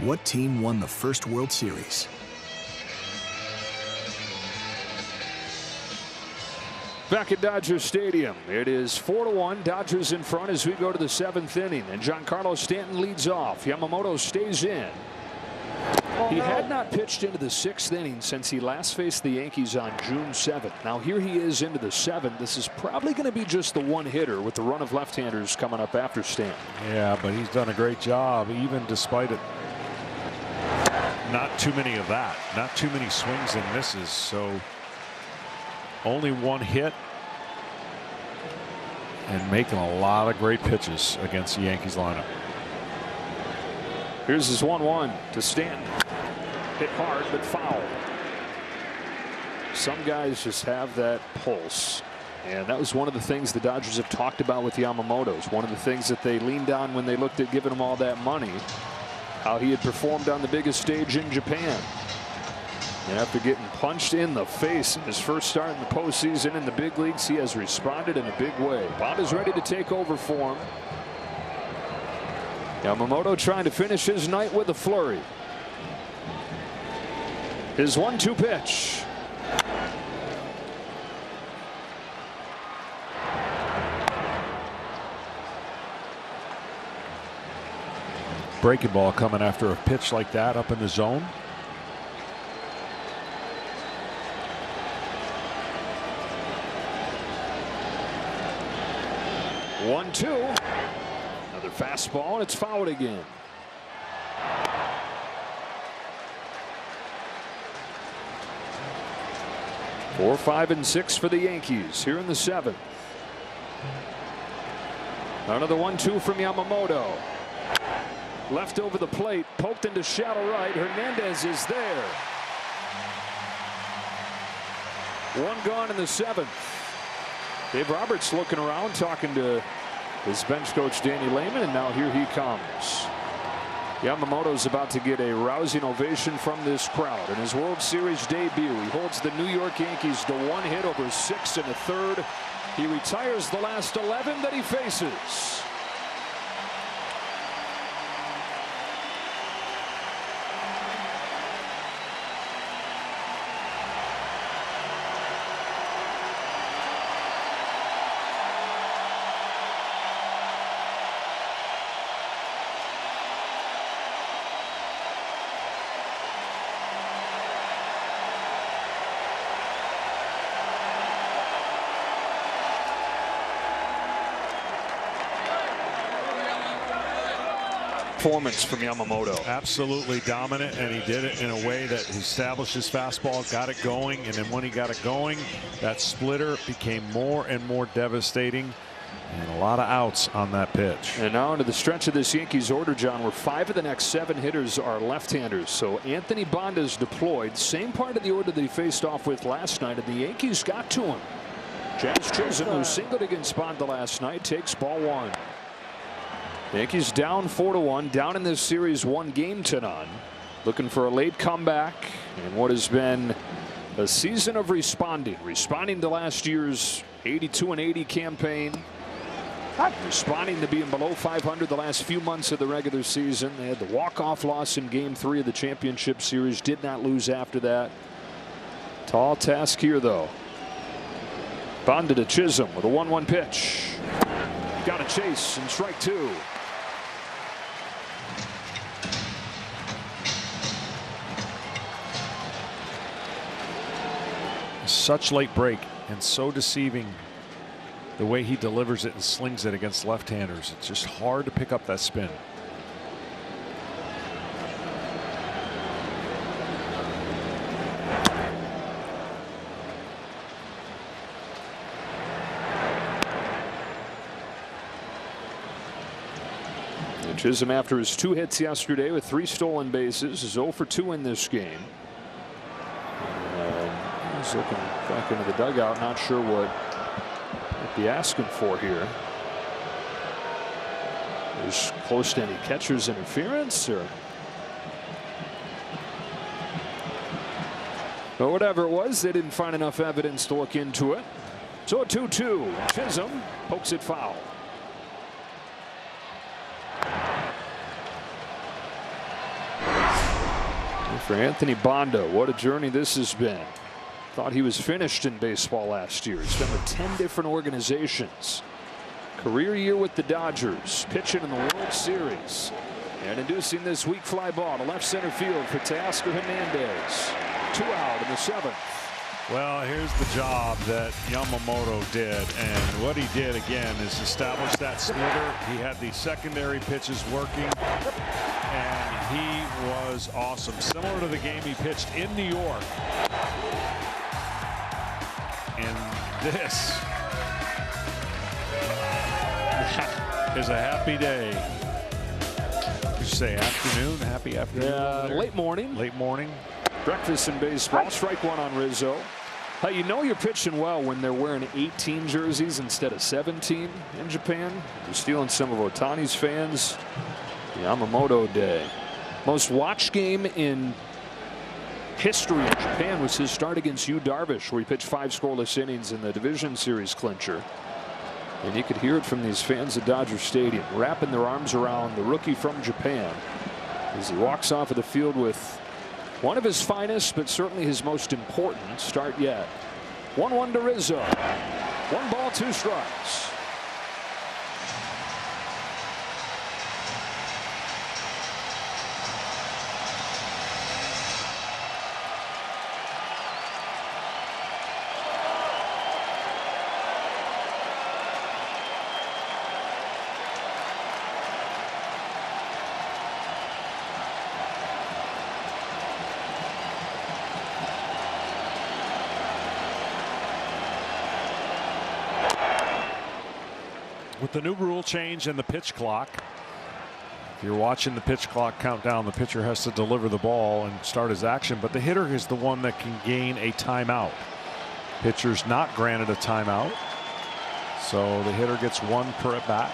What team won the first World Series? Back at Dodger Stadium, it is 4-1. Dodgers in front as we go to the 7th inning, and Giancarlo Stanton leads off. Yamamoto stays in. He had not pitched into the 6th inning since he last faced the Yankees on June 7th. Now here he is into the 7th. This is probably going to be just the one hitter with the run of left-handers coming up after Stanton. Yeah, but he's done a great job, even despite it. Not too many of that. Not too many swings and misses. So only one hit, and making a lot of great pitches against the Yankees lineup. Here's his 1-1 to Stanton. Hit hard but foul. Some guys just have that pulse, and that was one of the things the Dodgers have talked about with Yamamoto. It's one of the things that they leaned on when they looked at giving him all that money. How he had performed on the biggest stage in Japan. And after getting punched in the face in his first start in the postseason in the big leagues, he has responded in a big way. Bond is ready to take over for him. Yamamoto trying to finish his night with a flurry. His 1-2 pitch. Breaking ball coming after a pitch like that up in the zone. One, two. Another fastball, and it's fouled again. Four, 5, and 6 for the Yankees here in the 7th. Another 1-2 from Yamamoto. Left over the plate, poked into shallow right. Hernandez is there. One gone in the 7th. Dave Roberts looking around, talking to his bench coach Danny Lehman, and now here he comes. Yamamoto's about to get a rousing ovation from this crowd in his World Series debut. He holds the New York Yankees to 1 hit over 6 1/3. He retires the last 11 that he faces. Performance from Yamamoto. Absolutely dominant, and he did it in a way that he established his fastball, got it going, and then when he got it going, that splitter became more and more devastating, and a lot of outs on that pitch. And now into the stretch of this Yankees order, John, where 5 of the next 7 hitters are left-handers. So Anthony Bond is deployed, same part of the order that he faced off with last night, and the Yankees got to him. Jazz Chisholm, who singled against Bond the last night, takes ball 1. Yankees down 4-1, down in this series 1 game to none. Looking for a late comeback in what has been a season of responding to last year's 82-80 campaign. Responding to being below 500 the last few months of the regular season. They had the walk-off loss in Game 3 of the championship series. Did not lose after that. Tall task here, though. Bond to Chisholm with a 1-1 pitch. Got a chase and strike 2. such late break and so deceiving the way he delivers it and slings it against left-handers. It's just hard to pick up that spin. Chisholm, after his 2 hits yesterday with 3 stolen bases, is 0 for 2 in this game. He's looking back into the dugout, not sure what might be asking for here. Is close to any catcher's interference, or but whatever it was, they didn't find enough evidence to look into it. So a 2-2. Chisholm pokes it foul. For Anthony Banda, what a journey this has been. Thought he was finished in baseball last year. He's been with 10 different organizations. Career year with the Dodgers, pitching in the World Series. And inducing this weak fly ball to left center field for Teoscar Hernandez. 2 out in the 7th. Well, here's the job that Yamamoto did, and what he did again is establish that splitter. He had the secondary pitches working, and he was awesome. Similar to the game he pitched in New York. And this is a happy day. Did you say afternoon? Happy afternoon? Late morning. Late morning. Breakfast in baseball. Strike 1 on Rizzo. You know you're pitching well when they're wearing 18 jerseys instead of 17 in Japan. They're stealing some of Ohtani's fans. Yamamoto Day. Most watched game in history in Japan was his start against Yu Darvish, where he pitched 5 scoreless innings in the division series clincher. And you could hear it from these fans at Dodger Stadium, wrapping their arms around the rookie from Japan as he walks off of the field with one of his finest, but certainly his most important start yet. 1-1 to Rizzo. 1 ball, 2 strikes. With the new rule change and the pitch clock, if you're watching the pitch clock count down, the pitcher has to deliver the ball and start his action, but the hitter is the one that can gain a timeout. Pitcher's not granted a timeout, so the hitter gets 1 per at bat.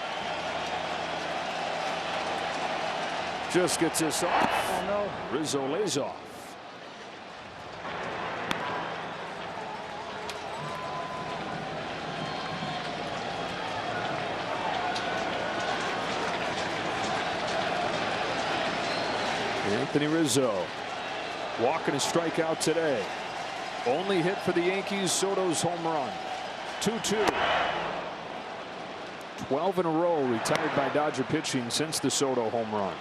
Just gets this off. Oh no. Rizzo lays off. Anthony Rizzo walking a strikeout today. Only hit for the Yankees, Soto's home run. 2-2. 12 in a row retired by Dodger pitching since the Soto home run.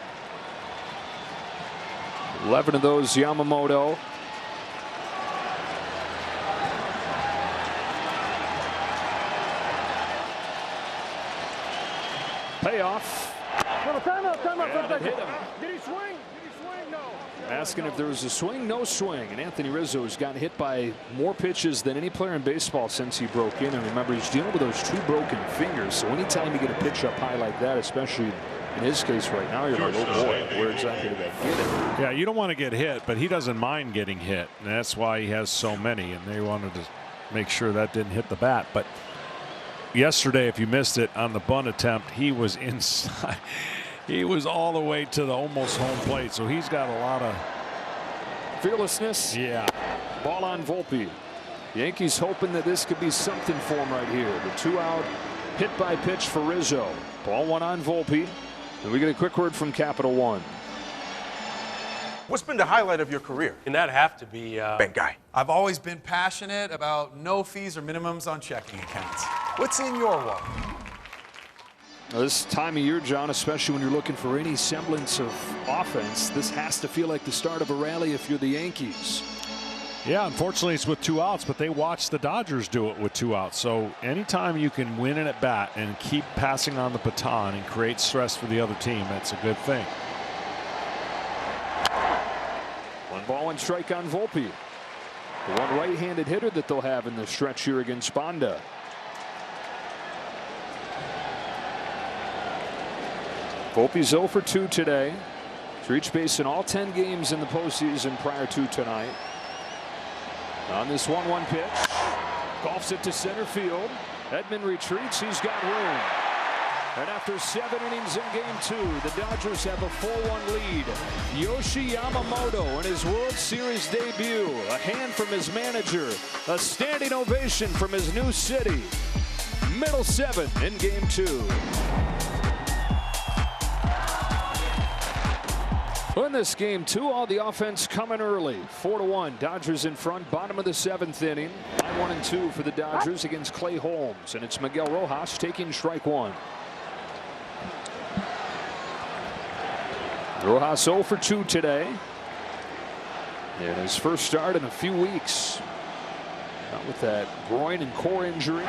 11 of those Yamamoto. Payoff. And it hit him. Did he swing? No. Asking if there was a swing, no swing. And Anthony Rizzo has gotten hit by more pitches than any player in baseball since he broke in. And remember, he's dealing with those 2 broken fingers. So anytime you get a pitch up high like that, especially in his case right now, you're like, oh boy, where exactly did that get him? Yeah, you don't want to get hit, but he doesn't mind getting hit. And that's why he has so many. And they wanted to make sure that didn't hit the bat. But yesterday, if you missed it on the bunt attempt, he was inside. He was all the way to the almost home plate, so he's got a lot of fearlessness. Yeah. Ball on Volpe. Yankees hoping that this could be something for him right here. The 2-out hit by pitch for Rizzo. Ball 1 on Volpe. And we get a quick word from Capital One. What's been the highlight of your career? And that'd have to be bank guy. I've always been passionate about no fees or minimums on checking accounts. What's in your wallet? This time of year, John, especially when you're looking for any semblance of offense, this has to feel like the start of a rally if you're the Yankees. Yeah, unfortunately it's with 2 outs, but they watched the Dodgers do it with 2 outs. So anytime you can win an at-bat and keep passing on the baton and create stress for the other team, that's a good thing. 1-1 on Volpe. The one right-handed hitter that they'll have in the stretch here against Bonda. Volpe's 0 for 2 today. He's reached base in all 10 games in the postseason prior to tonight. On this 1-1 pitch, golfs it to center field. Edman retreats. He's got room. And after 7 innings in game 2, the Dodgers have a 4-1 lead. Yoshi Yamamoto in his World Series debut. A hand from his manager. A standing ovation from his new city. Middle 7 in game 2. In this game 2, all the offense coming early. 4-1. Dodgers in front. Bottom of the 7th inning. 1-2 for the Dodgers against Clay Holmes. And it's Miguel Rojas taking strike 1. Rojas 0 for 2 today. And his first start in a few weeks. Not with that groin and core injury.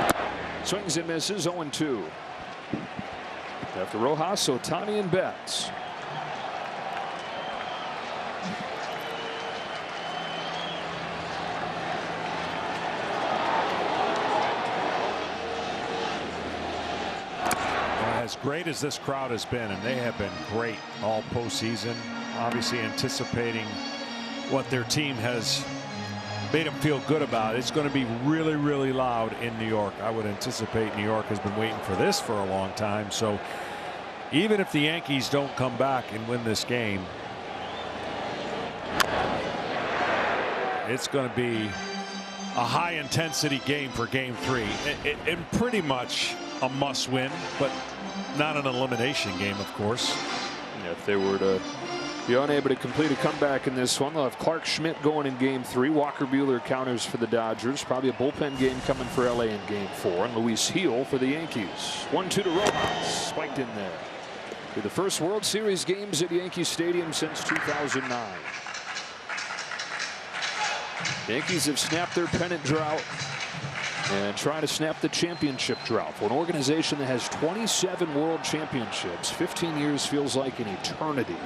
Swings and misses. 0-2. After Rojas, Ohtani and Betts. As great as this crowd has been, and they have been great all postseason, obviously anticipating what their team has made them feel good about. It's going to be really, really loud in New York. I would anticipate New York has been waiting for this for a long time. So even if the Yankees don't come back and win this game, it's going to be a high intensity game for game 3. And pretty much a must win, but not an elimination game, of course. Yeah, if they were to be unable to complete a comeback in this one, they'll have Clark Schmidt going in game 3. Walker Buehler counters for the Dodgers. Probably a bullpen game coming for LA in game 4. And Luis Gil for the Yankees. 1-2 to Rojas. Spiked in there. To the first World Series games at Yankee Stadium since 2009. Yankees have snapped their pennant drought and trying to snap the championship drought. For an organization that has 27 world championships, 15 years feels like an eternity.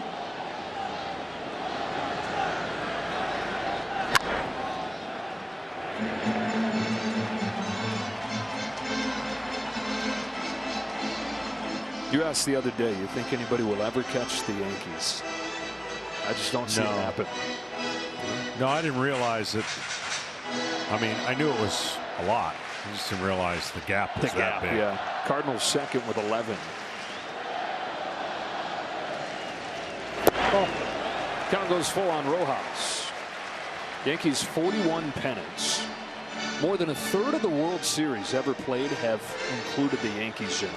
You asked the other day, you think anybody will ever catch the Yankees? I just don't see it happen. No, I didn't realize that. I mean, I knew it was a lot. I just didn't realize the gap was that big. Yeah. Cardinals second with 11. Count goes full on Rojas. Yankees 41 pennants. More than a third of the World Series ever played have included the Yankees in it.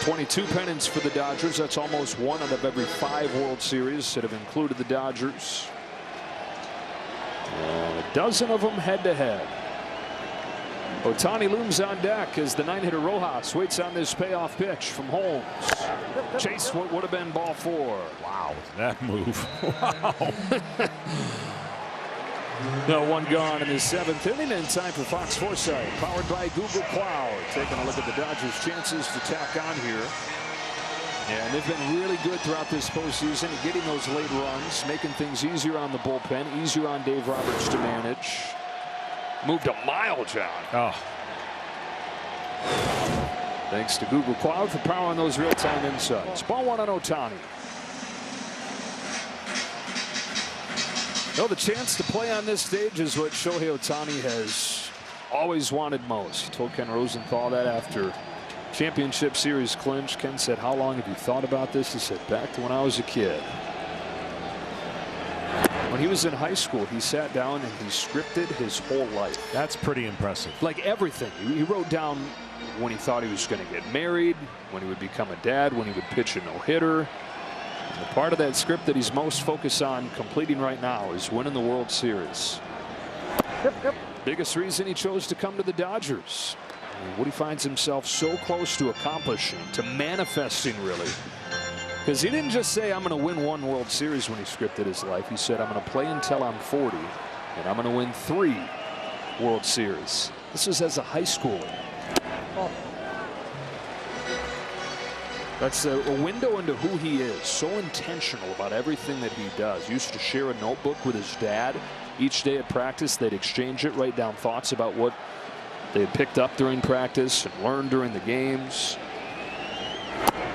22 pennants for the Dodgers. That's almost 1 out of every 5 World Series that have included the Dodgers. And a dozen of them head-to-head. Ohtani looms on deck as the 9-hitter Rojas waits on this payoff pitch from Holmes. Chase what would have been ball 4. Wow, that move. Wow. No, 1 gone in his 7th inning, and time for Fox Foresight, powered by Google Cloud. Taking a look at the Dodgers' chances to tack on here. And they've been really good throughout this postseason, getting those late runs, making things easier on the bullpen, easier on Dave Roberts to manage. Moved a mile, John. Oh. Thanks to Google Cloud for powering those real-time insights. Ball 1 on Ohtani. No, the chance to play on this stage is what Shohei Ohtani has always wanted most. He told Ken Rosenthal that after championship series clinch. Ken said, "How long have you thought about this?" He said, "Back to when I was a kid." When he was in high school, he sat down and he scripted his whole life. That's pretty impressive. Like everything. He wrote down when he thought he was going to get married, when he would become a dad, when he would pitch a no-hitter. The part of that script that he's most focused on completing right now is winning the World Series. Biggest reason he chose to come to the Dodgers. And what he finds himself so close to accomplishing, to manifesting really, Because he didn't just say, I'm going to win 1 World Series when he scripted his life. He said, I'm going to play until I'm 40, and I'm going to win 3 World Series. This was as a high schooler. Oh. That's a window into who he is. So intentional about everything that he does. Used to share a notebook with his dad. Each day at practice, they'd exchange it, write down thoughts about what they had picked up during practice and learned during the games.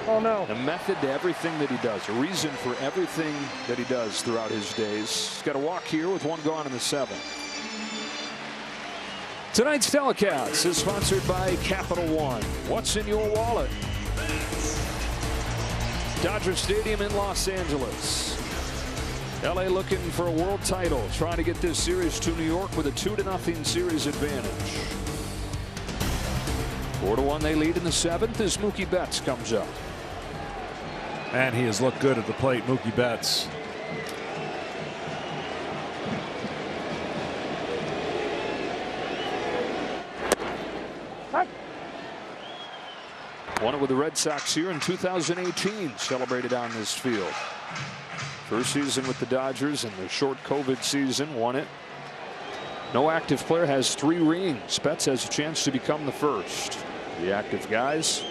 Oh, no. A method to everything that he does. A reason for everything that he does throughout his days. He's got a walk here with 1 gone in the 7th. Tonight's telecast is sponsored by Capital One. What's in your wallet? Dodger Stadium in Los Angeles. LA looking for a world title, trying to get this series to New York with a 2-0 series advantage. 4-1 they lead in the 7th as Mookie Betts comes up. And he has looked good at the plate, Mookie Betts. Won it with the Red Sox here in 2018, celebrated on this field. First season with the Dodgers in the short COVID season, won it. No active player has 3 rings. Betts has a chance to become the first. The active guys.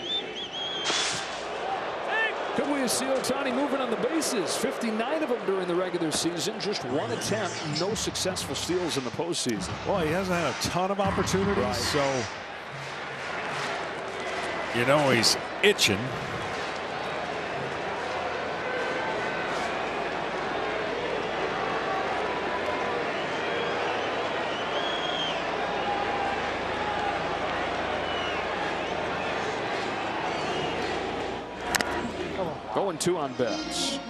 Could we see Ohtani moving on the bases? 59 of them during the regular season. Just 1 attempt. No successful steals in the postseason. Well, he hasn't had a ton of opportunities, right. So you know he's itching. Going 2 on Betts.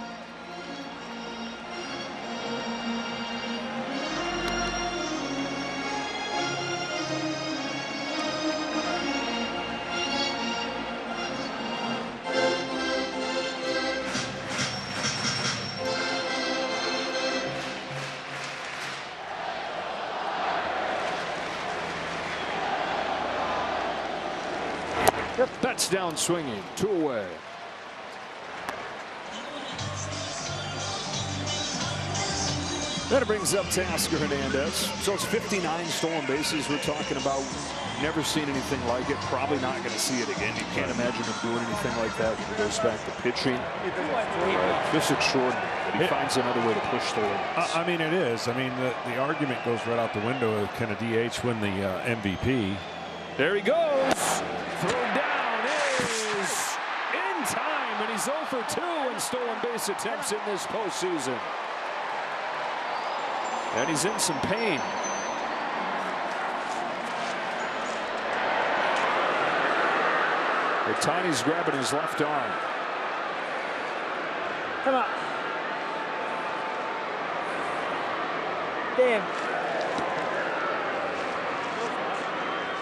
Betts down swinging, 2 away. That brings up Teoscar Hernandez. So it's 59 stolen bases we're talking about. Never seen anything like it. Probably not going to see it again. You can't imagine him doing anything like that when he goes back to pitching. Just extraordinary. But he finds another way to push the limits. I mean, it is. I mean, the argument goes right out the window. Can a DH win the MVP? There he goes. Throw down is in time, and he's 0 for 2 in stolen base attempts in this postseason. And he's in some pain. Ohtani's grabbing his left arm. Come on. Damn.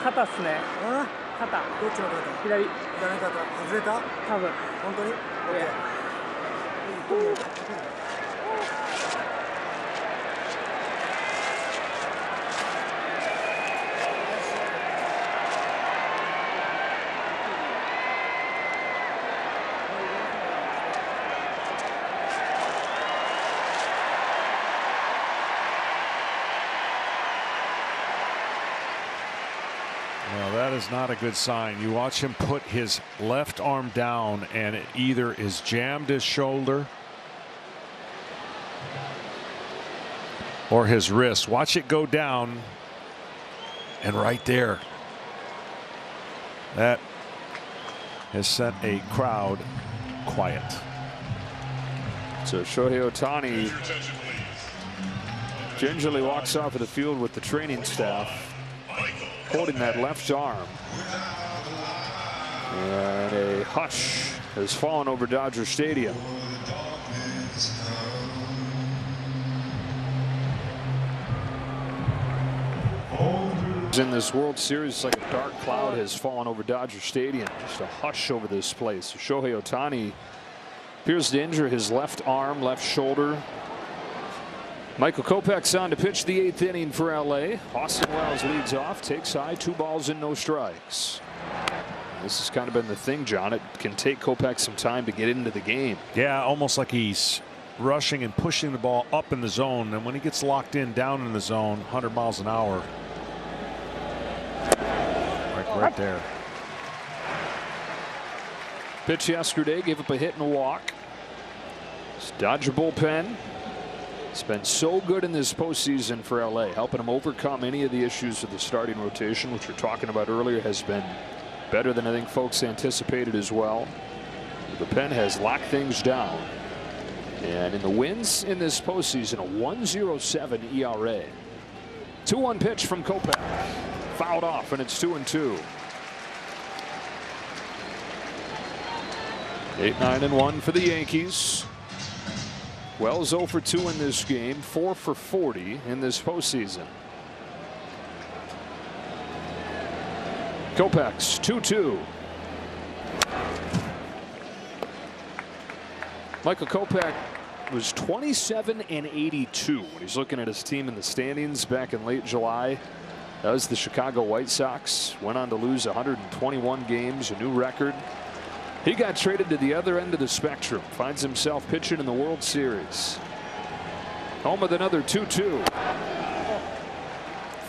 肩っすね。肩。どっちの肩？左。左肩。外れた？多分。本当に？ Well, that is not a good sign. You watch him put his left arm down, and it either is jammed his shoulder or his wrist. Watch it go down, and right there, that has sent a crowd quiet. So Shohei Ohtani gingerly walks off of the field with the training staff, holding that left arm. And a hush has fallen over Dodger Stadium. In this World Series, like a dark cloud has fallen over Dodger Stadium. Just a hush over this place. Shohei Ohtani appears to injure his left arm, left shoulder. Michael Kopech's on to pitch the 8th inning for LA. Austin Wells leads off, takes high, 2 balls and no strikes. This has kind of been the thing, John. It can take Kopech some time to get into the game. Yeah, almost like he's rushing and pushing the ball up in the zone, and when he gets locked in down in the zone, 100 miles an hour. Right there. Pitch yesterday, gave up a hit and a walk. Dodger bullpen. It's been so good in this postseason for LA, helping them overcome any of the issues with the starting rotation, which we were talking about earlier, has been better than I think folks anticipated as well. The pen has locked things down. And in the wins in this postseason, a 1.07 ERA. 2-1 pitch from Kopech. Fouled off, and it's 2-2. 8-9-1 for the Yankees. Wells 0 for 2 in this game, 4 for 40 in this postseason. Kopech's 2-2. Michael Kopech was 27-82 when he's looking at his team in the standings back in late July. That was the Chicago White Sox. Went on to lose 121 games, a new record. He got traded to the other end of the spectrum. Finds himself pitching in the World Series. Home with another 2-2.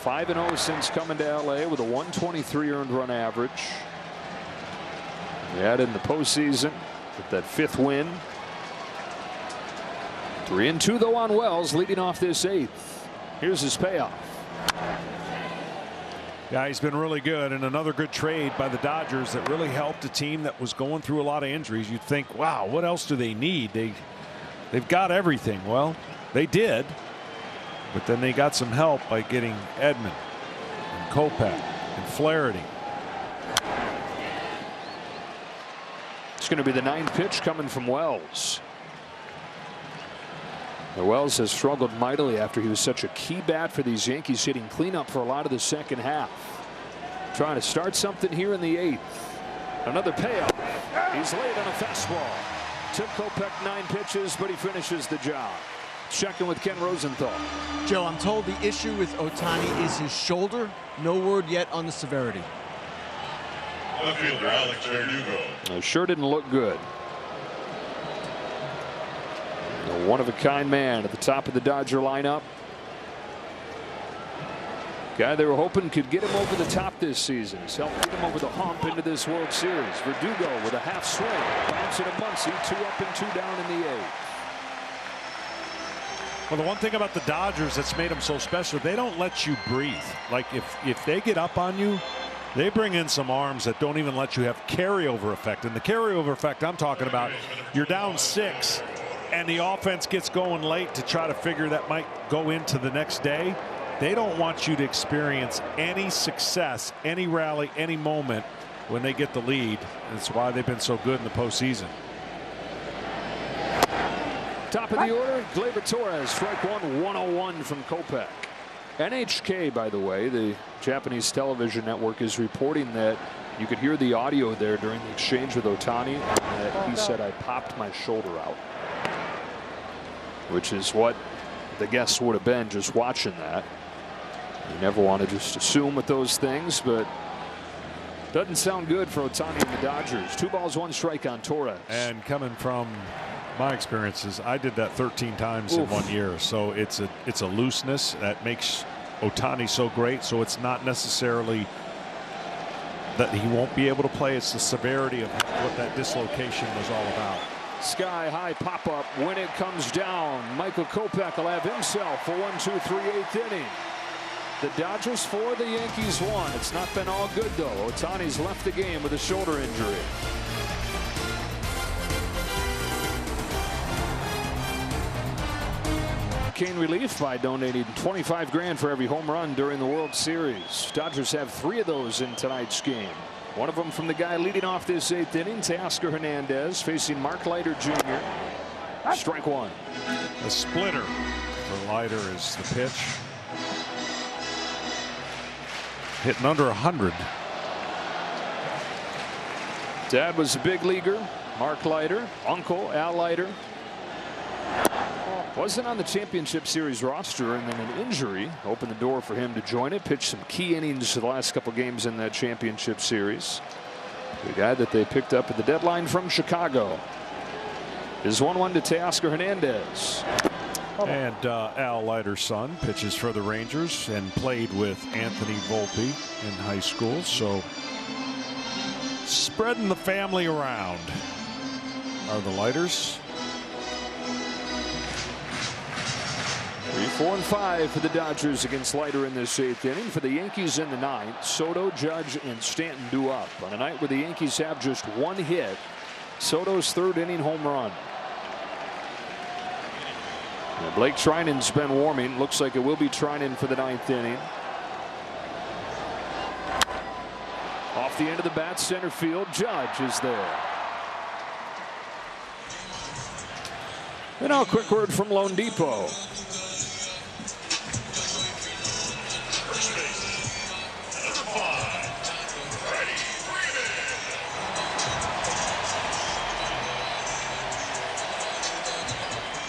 5-0 since coming to LA with a 123 earned run average. He had in the postseason with that 5th win. 3-2 though on Wells, leading off this 8th. Here's his payoff. Yeah, he's been really good, and another good trade by the Dodgers that really helped a team that was going through a lot of injuries. You'd think, wow, what else do they need? They've got everything. Well, they did, but then they got some help by getting Edman and Kopech and Flaherty. It's going to be the 9th pitch coming from Wells. Now, Wells has struggled mightily after he was such a key bat for these Yankees, hitting cleanup for a lot of the second half. Trying to start something here in the 8th. Another payoff. He's late on a fastball. Took Kopech 9 pitches, but he finishes the job. Checking with Ken Rosenthal. Joe, I'm told the issue with Ohtani is his shoulder. No word yet on the severity. Left fielder Alex Verdugo. Sure didn't look good. A one-of-a-kind man at the top of the Dodger lineup. Guy they were hoping could get him over the top this season. He's helped get him over the hump into this World Series. Verdugo with a half swing. Bounce it to Muncy. 2 up and 2 down in the 8th. Well, the one thing about the Dodgers that's made them so special, they don't let you breathe. Like if they get up on you, they bring in some arms that don't even let you have carryover effect. And the carryover effect I'm talking about, you're down 6. And the offense gets going late to try to figure that might go into the next day. They don't want you to experience any success, any rally, any moment when they get the lead. That's why they've been so good in the postseason. Top of the order, Gleyber Torres, strike 1, 101 from Kopech. NHK, by the way, the Japanese television network, is reporting that you could hear the audio there during the exchange with Ohtani, and that he said, "I popped my shoulder out," which is what the guess would have been just watching that. You never want to just assume with those things, but doesn't sound good for Ohtani and the Dodgers. 2 balls, 1 strike on Torres. And coming from my experiences, I did that 13 times in 1 year. So it's a looseness that makes Ohtani so great. So it's not necessarily that he won't be able to play. It's the severity of what that dislocation was all about. Sky high pop up when it comes down. Michael Kopech will have himself a 1-2-3 8th inning. The Dodgers 4, the Yankees 1. It's not been all good though. Ohtani's left the game with a shoulder injury. Hurricane relief by donating $25,000 for every home run during the World Series. Dodgers have 3 of those in tonight's game. One of them from the guy leading off this 8th inning, Teoscar Hernandez, facing Mark Leiter Jr. Strike 1. The splitter for Leiter is the pitch. Hitting under 100. Dad was a big leaguer, Mark Leiter. Uncle Al Leiter wasn't on the championship series roster, and then an injury opened the door for him to join it. Pitched some key innings the last couple games in that championship series. The guy that they picked up at the deadline from Chicago. Is 1-1 to Teoscar Hernandez. And Al Leiter's son pitches for the Rangers and played with Anthony Volpe in high school. So spreading the family around are the Leiters. 3, 4, and 5 for the Dodgers against Leiter in this 8th inning. For the Yankees in the 9th, Soto, Judge, and Stanton due up on a night where the Yankees have just 1 hit. Soto's 3rd inning home run. Now Blake Trinan's been warming. Looks like it will be Trinan for the 9th inning. Off the end of the bat, center field. Judge is there. And now a quick word from Lone Depot.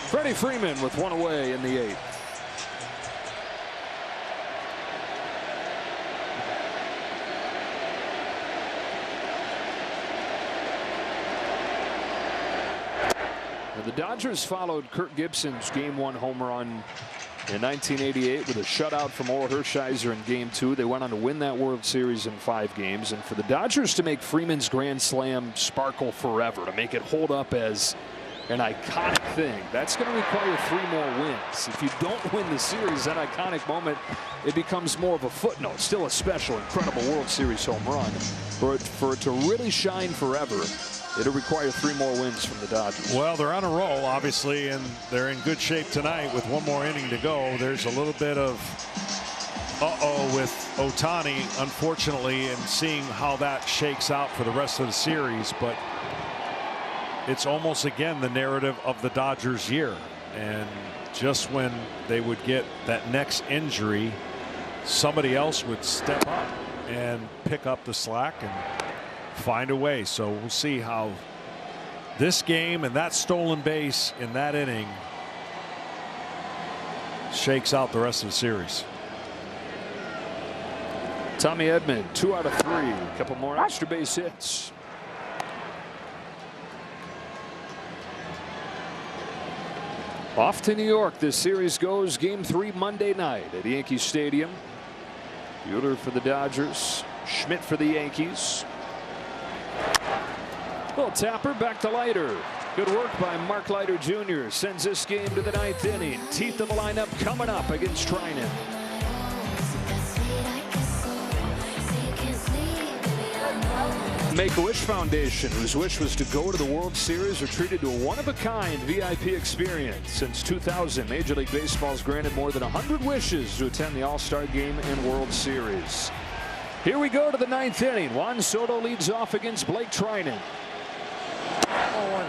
Freddie Freeman with 1 away in the 8th. The Dodgers followed Kirk Gibson's Game 1 home run in 1988 with a shutout from Oral Hershiser in Game 2. They went on to win that World Series in 5 games. And for the Dodgers to make Freeman's Grand Slam sparkle forever, to make it hold up as an iconic thing, that's going to require 3 more wins. If you don't win the series, that iconic moment, it becomes more of a footnote. Still a special, incredible World Series home run. For it to really shine forever, it'll require 3 more wins from the Dodgers. Well, they're on a roll, obviously, and they're in good shape tonight with 1 more inning to go. There's a little bit of with Ohtani, unfortunately, and seeing how that shakes out for the rest of the series. But it's almost, again, the narrative of the Dodgers year. And just when they would get that next injury, somebody else would step up and pick up the slack and find a way. So we'll see how this game and that stolen base in that inning shakes out the rest of the series. Tommy Edman, 2 out of 3. A couple more extra base hits. Off to New York. This series goes Game 3 Monday night at Yankee Stadium. Buehler for the Dodgers. Schmidt for the Yankees. Little tapper back to Leiter. Good work by Mark Leiter Jr. Sends this game to the 9th inning. Teeth of the lineup coming up against Trinan. Make-A-Wish Foundation, whose wish was to go to the World Series, are treated to a one-of-a-kind VIP experience. Since 2000, Major League Baseball's granted more than 100 wishes to attend the All-Star Game and World Series. Here we go to the 9th inning. Juan Soto leads off against Blake Trinan.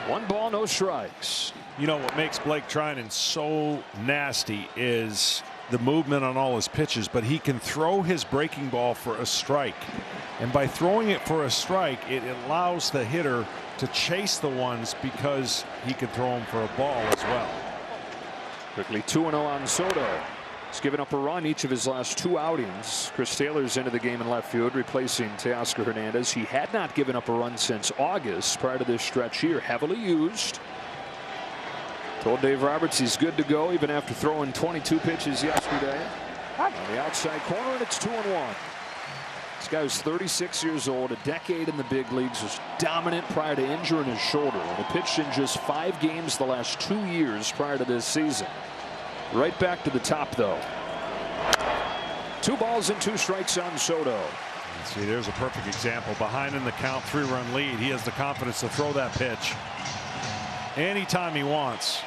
1 ball, no strikes. You know what makes Blake Trinan so nasty is the movement on all his pitches, but he can throw his breaking ball for a strike. And by throwing it for a strike, it allows the hitter to chase the ones because he can throw them for a ball as well. Quickly 2-0 on Soto. He's given up a run each of his last 2 outings. Chris Taylor's into the game in left field, replacing Teoscar Hernandez. He had not given up a run since August prior to this stretch here. Heavily used. Told Dave Roberts he's good to go even after throwing 22 pitches yesterday. On the outside corner, and it's 2-1. This guy was 36 years old, a decade in the big leagues, was dominant prior to injuring his shoulder. And he pitched in just 5 games the last 2 years prior to this season. Right back to the top, though. 2 balls and 2 strikes on Soto. See, there's a perfect example. Behind in the count, 3-run lead. He has the confidence to throw that pitch anytime he wants.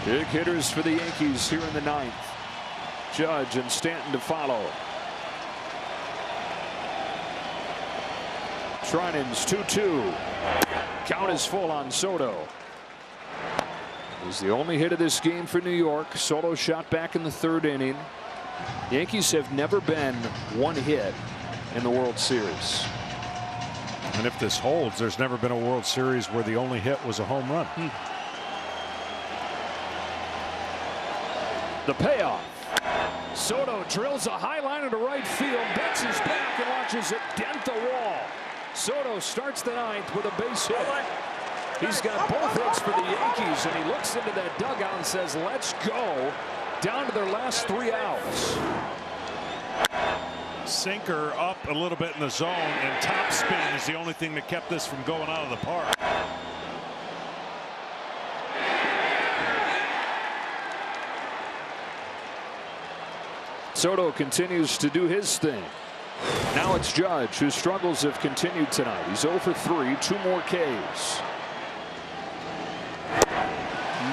Big hitters for the Yankees here in the 9th. Judge and Stanton to follow. Trinan's 2-2. Count is full on Soto. He's the only hit of this game for New York. Soto shot back in the 3rd inning. Yankees have never been 1 hit in the World Series. And if this holds, there's never been a World Series where the only hit was a home run. The payoff. Soto drills a high line into right field, bets his back and watches it dent the wall. Soto starts the ninth with a base hit. He's got both hits for the Yankees, and he looks into that dugout and says, let's go. Down to their last 3 outs. Sinker up a little bit in the zone, and top spin is the only thing that kept this from going out of the park. Soto continues to do his thing. Now it's Judge, whose struggles have continued tonight. He's 0 for 3, 2 more Ks.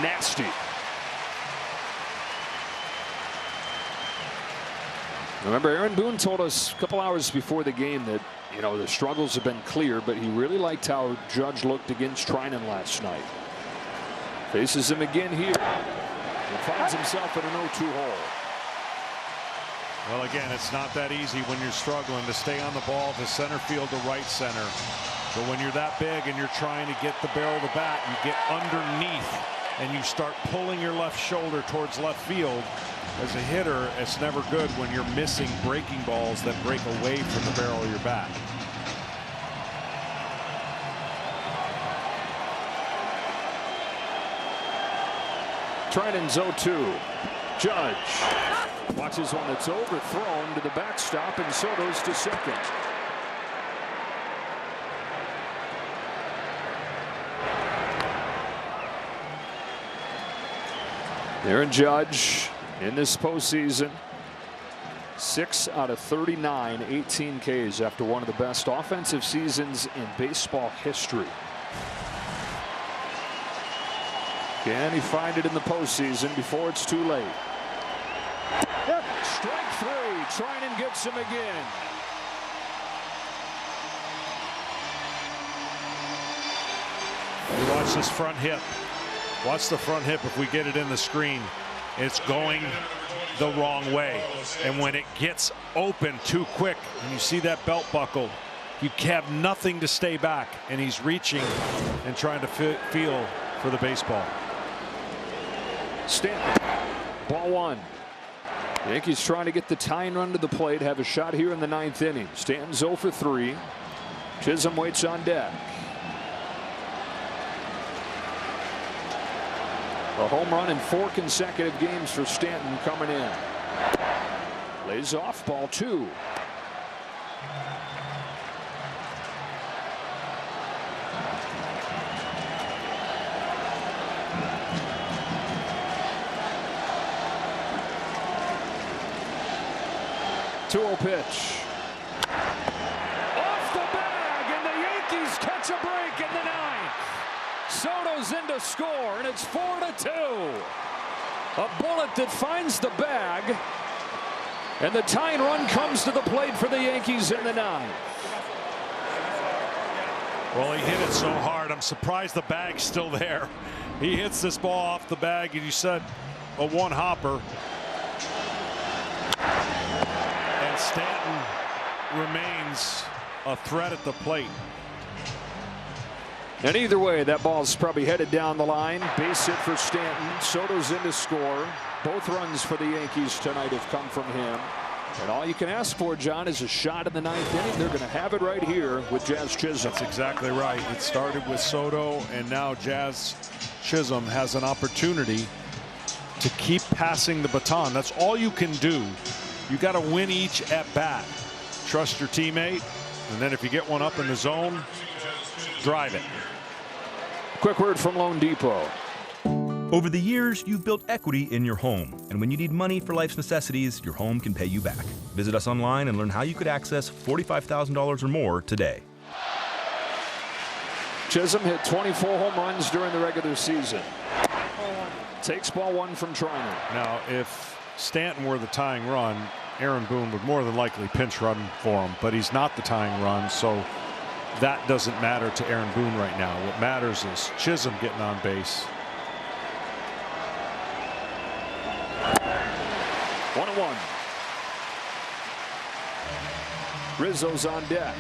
Nasty. Remember, Aaron Boone told us a couple hours before the game that, you know, the struggles have been clear, but he really liked how Judge looked against Trinan last night. Faces him again here and finds himself in an 0-2 hole. Well, again, it's not that easy when you're struggling to stay on the ball to center field to right center. But when you're that big and you're trying to get the barrel of the bat, you get underneath and you start pulling your left shoulder towards left field. As a hitter, it's never good when you're missing breaking balls that break away from the barrel of your bat. Trinan's 0-2. Judge watches one that's overthrown to the backstop, and Soto's to second. Aaron Judge in this postseason, 6 out of 39, 18 Ks after one of the best offensive seasons in baseball history. Can he find it in the postseason before it's too late? Strike 3. Trinan gets him again. You watch this front hip. Watch the front hip if we get it in the screen. It's going the wrong way. And when it gets open too quick, and you see that belt buckle, you have nothing to stay back. And he's reaching and trying to feel for the baseball. Stanton, ball 1. Yankees trying to get the tying run to the plate, have a shot here in the 9th inning. Stanton's 0 for 3. Chisholm waits on deck. A home run in 4 consecutive games for Stanton coming in. Lays off, ball 2. Two-0 pitch. Off the bag, and the Yankees catch a break in the 9th. Soto's in to score, and it's 4-2. A bullet that finds the bag, and the tying run comes to the plate for the Yankees in the 9th. Well, he hit it so hard, I'm surprised the bag's still there. He hits this ball off the bag, and you said a one-hopper. And Stanton remains a threat at the plate. And either way, that ball's probably headed down the line. Base hit for Stanton. Soto's in to score. Both runs for the Yankees tonight have come from him. And all you can ask for, John, is a shot in the 9th inning. They're going to have it right here with Jazz Chisholm. That's exactly right. It started with Soto, and now Jazz Chisholm has an opportunity to keep passing the baton. That's all you can do. You got to win each at bat. Trust your teammate, and then if you get one up in the zone, drive it. Quick word from Loan Depot. Over the years, you've built equity in your home, and when you need money for life's necessities, your home can pay you back. Visit us online and learn how you could access $45,000 or more today. Chisholm hit 24 home runs during the regular season. Takes ball 1 from Trinan. Now, if Stanton were the tying run, Aaron Boone would more than likely pinch run for him, but he's not the tying run, so that doesn't matter to Aaron Boone right now. What matters is Chisholm getting on base. 1-1. Rizzo's on deck.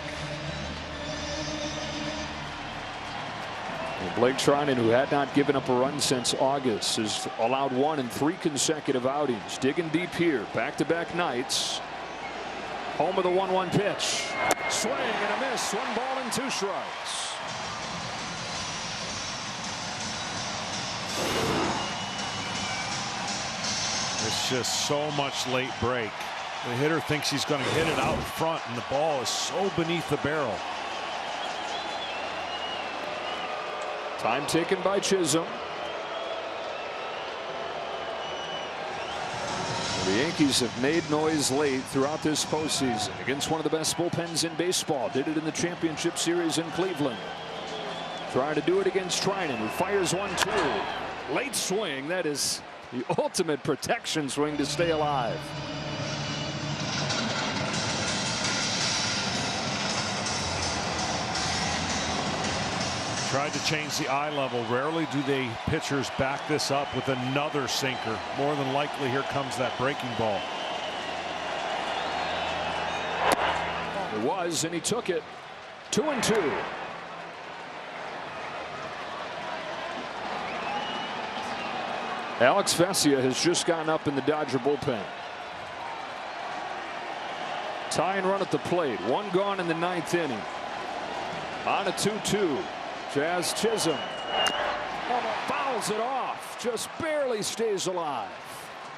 And Blake Treinen, who had not given up a run since August, has allowed 1 in 3 consecutive outings. Digging deep here. Back-to-back nights. Home of the 1-1 pitch. Swing and a miss. 1 ball and 2 strikes. It's just so much late break. The hitter thinks he's going to hit it out front, and the ball is so beneath the barrel. Time taken by Chisholm. The Yankees have made noise late throughout this postseason against one of the best bullpens in baseball. Did it in the championship series in Cleveland. Trying to do it against Treinen, who fires 1-2. Late swing. That is the ultimate protection swing to stay alive. Tried to change the eye level. Rarely do they pitchers back this up with another sinker. More than likely, here comes that breaking ball. It was, and he took it. 2-2. Alex Vesia has just gotten up in the Dodger bullpen. Tying run at the plate. 1 gone in the 9th inning. On a 2-2. Jazz Chisholm fouls it off. Just barely stays alive.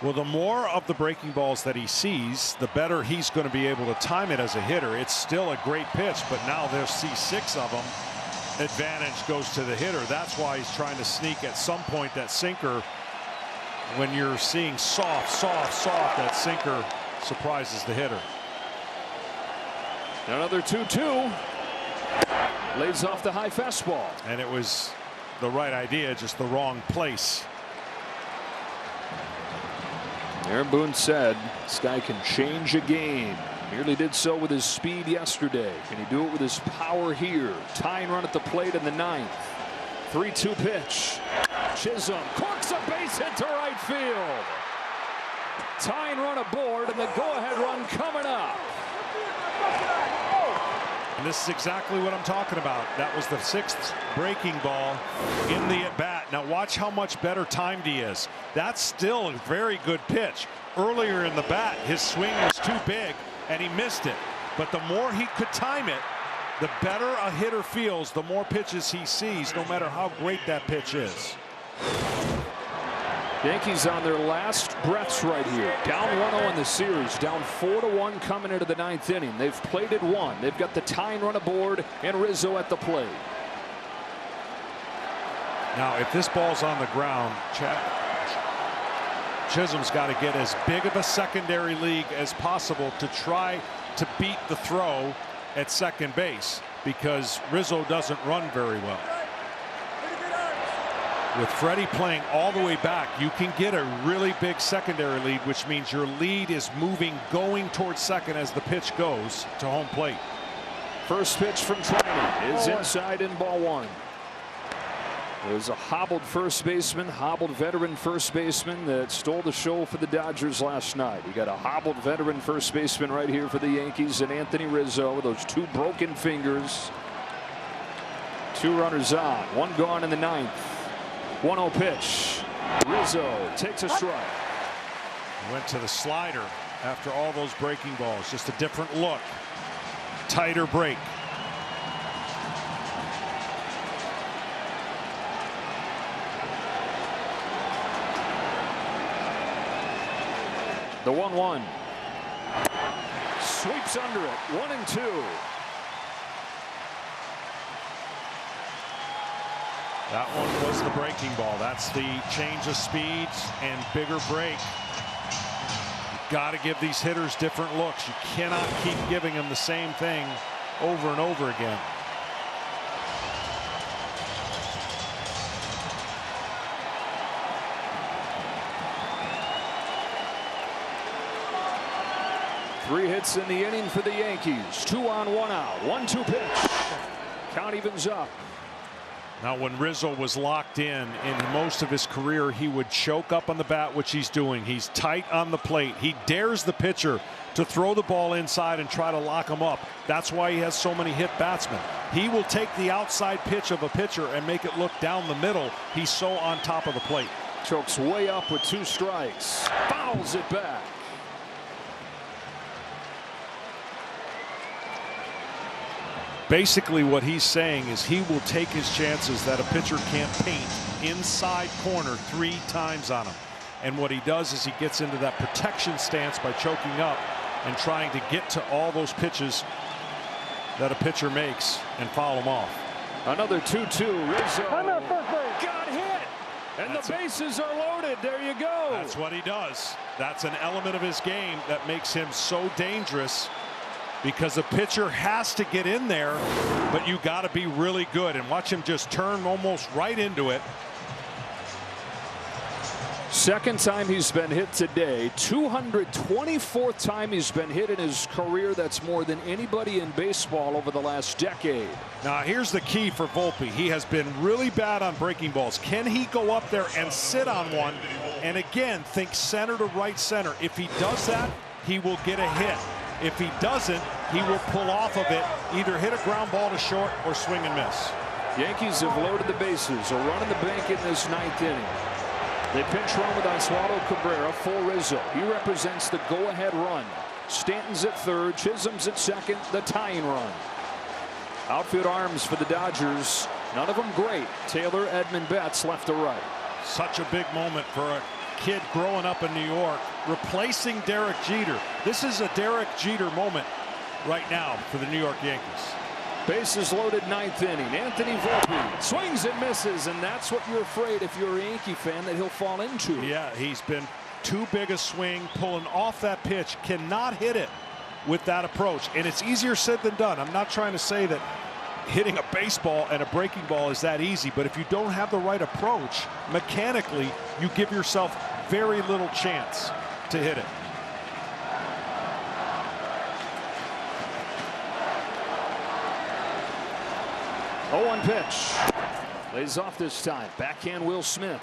Well, the more of the breaking balls that he sees, the better he's going to be able to time it as a hitter. It's still a great pitch, but now they'll see 6 of them. Advantage goes to the hitter. That's why he's trying to sneak at some point that sinker. When you're seeing soft, that sinker surprises the hitter. Another 2-2. Lays off the high fastball. And it was the right idea, just the wrong place. Aaron Boone said this guy can change a game. Nearly did so with his speed yesterday. Can he do it with his power here? Tying run at the plate in the 9th. 3-2 pitch. Chisholm corks a base hit to right field. Tying run aboard, and the go-ahead run coming up. And this is exactly what I'm talking about. That was the 6th breaking ball in the at-bat. Now watch how much better timed he is. That's still a very good pitch. Earlier in the bat, his swing was too big, and he missed it. But the more he could time it, the better a hitter feels, the more pitches he sees, no matter how great that pitch is. Yankees on their last breaths right here. Down 1-0 in the series. Down 4-1 coming into the 9th inning. They've played it 1. They've got the tying run aboard and Rizzo at the plate. Now, if this ball's on the ground, Chisholm's got to get as big of a secondary league as possible to try to beat the throw at second base, because Rizzo doesn't run very well. With Freddie playing all the way back, you can get a really big secondary lead, which means your lead is moving, going towards second as the pitch goes to home plate. First pitch from Treinen is inside in ball 1. There's a hobbled first baseman, hobbled veteran first baseman that stole the show for the Dodgers last night. You got a hobbled veteran first baseman right here for the Yankees, and Anthony Rizzo with those 2 broken fingers. 2 runners on, 1 gone in the 9th. 1-0 pitch. Rizzo takes a strike. Went to the slider after all those breaking balls. Just a different look. Tighter break. The 1-1. Sweeps under it. 1-2. That one was the breaking ball. That's the change of speeds and bigger break. You've got to give these hitters different looks. You cannot keep giving them the same thing over and over again. Three hits in the inning for the Yankees. 2 on, 1 out. 1-2 pitch. Count evens up. Now, when Rizzo was locked in most of his career, he would choke up on the bat, which he's doing. He's tight on the plate. He dares the pitcher to throw the ball inside and try to lock him up. That's why he has so many hit batsmen. He will take the outside pitch of a pitcher and make it look down the middle. He's so on top of the plate. Chokes way up with 2 strikes. Fouls it back. Basically what he's saying is he will take his chances that a pitcher can't paint inside corner 3 times on him. And what he does is he gets into that protection stance by choking up and trying to get to all those pitches that a pitcher makes and foul him off. Another 2-2. Rizzo got hit, and the bases are loaded. There you go. That's what he does. That's an element of his game that makes him so dangerous, because a pitcher has to get in there, but you got to be really good. And watch him just turn almost right into it. Second time he's been hit today. 224th time he's been hit in his career. That's more than anybody in baseball over the last decade. Now here's the key for Volpe. He has been really bad on breaking balls. Can he go up there and sit on one and again think center to right center? If he does that, he will get a hit. If he doesn't, he will pull off of it, either hit a ground ball to short or swing and miss. Yankees have loaded the bases. A run in the bank in this 9th inning. They pinch run with Oswaldo Cabrera for Rizzo. He represents the go-ahead run. Stanton's at third, Chisholm's at second, the tying run. Outfield arms for the Dodgers, none of them great. Taylor, Edmund, Betts left to right. Such a big moment for a kid growing up in New York, replacing Derek Jeter. This is a Derek Jeter moment right now for the New York Yankees. Bases loaded, 9th inning. Anthony Volpe swings and misses, and that's what you're afraid if you're a Yankee fan that he'll fall into. Yeah, he's been too big a swing, pulling off that pitch, cannot hit it with that approach. And it's easier said than done. I'm not trying to say that hitting a baseball and a breaking ball is that easy, but if you don't have the right approach, mechanically, you give yourself very little chance to hit it. Oh, 1 pitch. Lays off this time. Backhand Will Smith.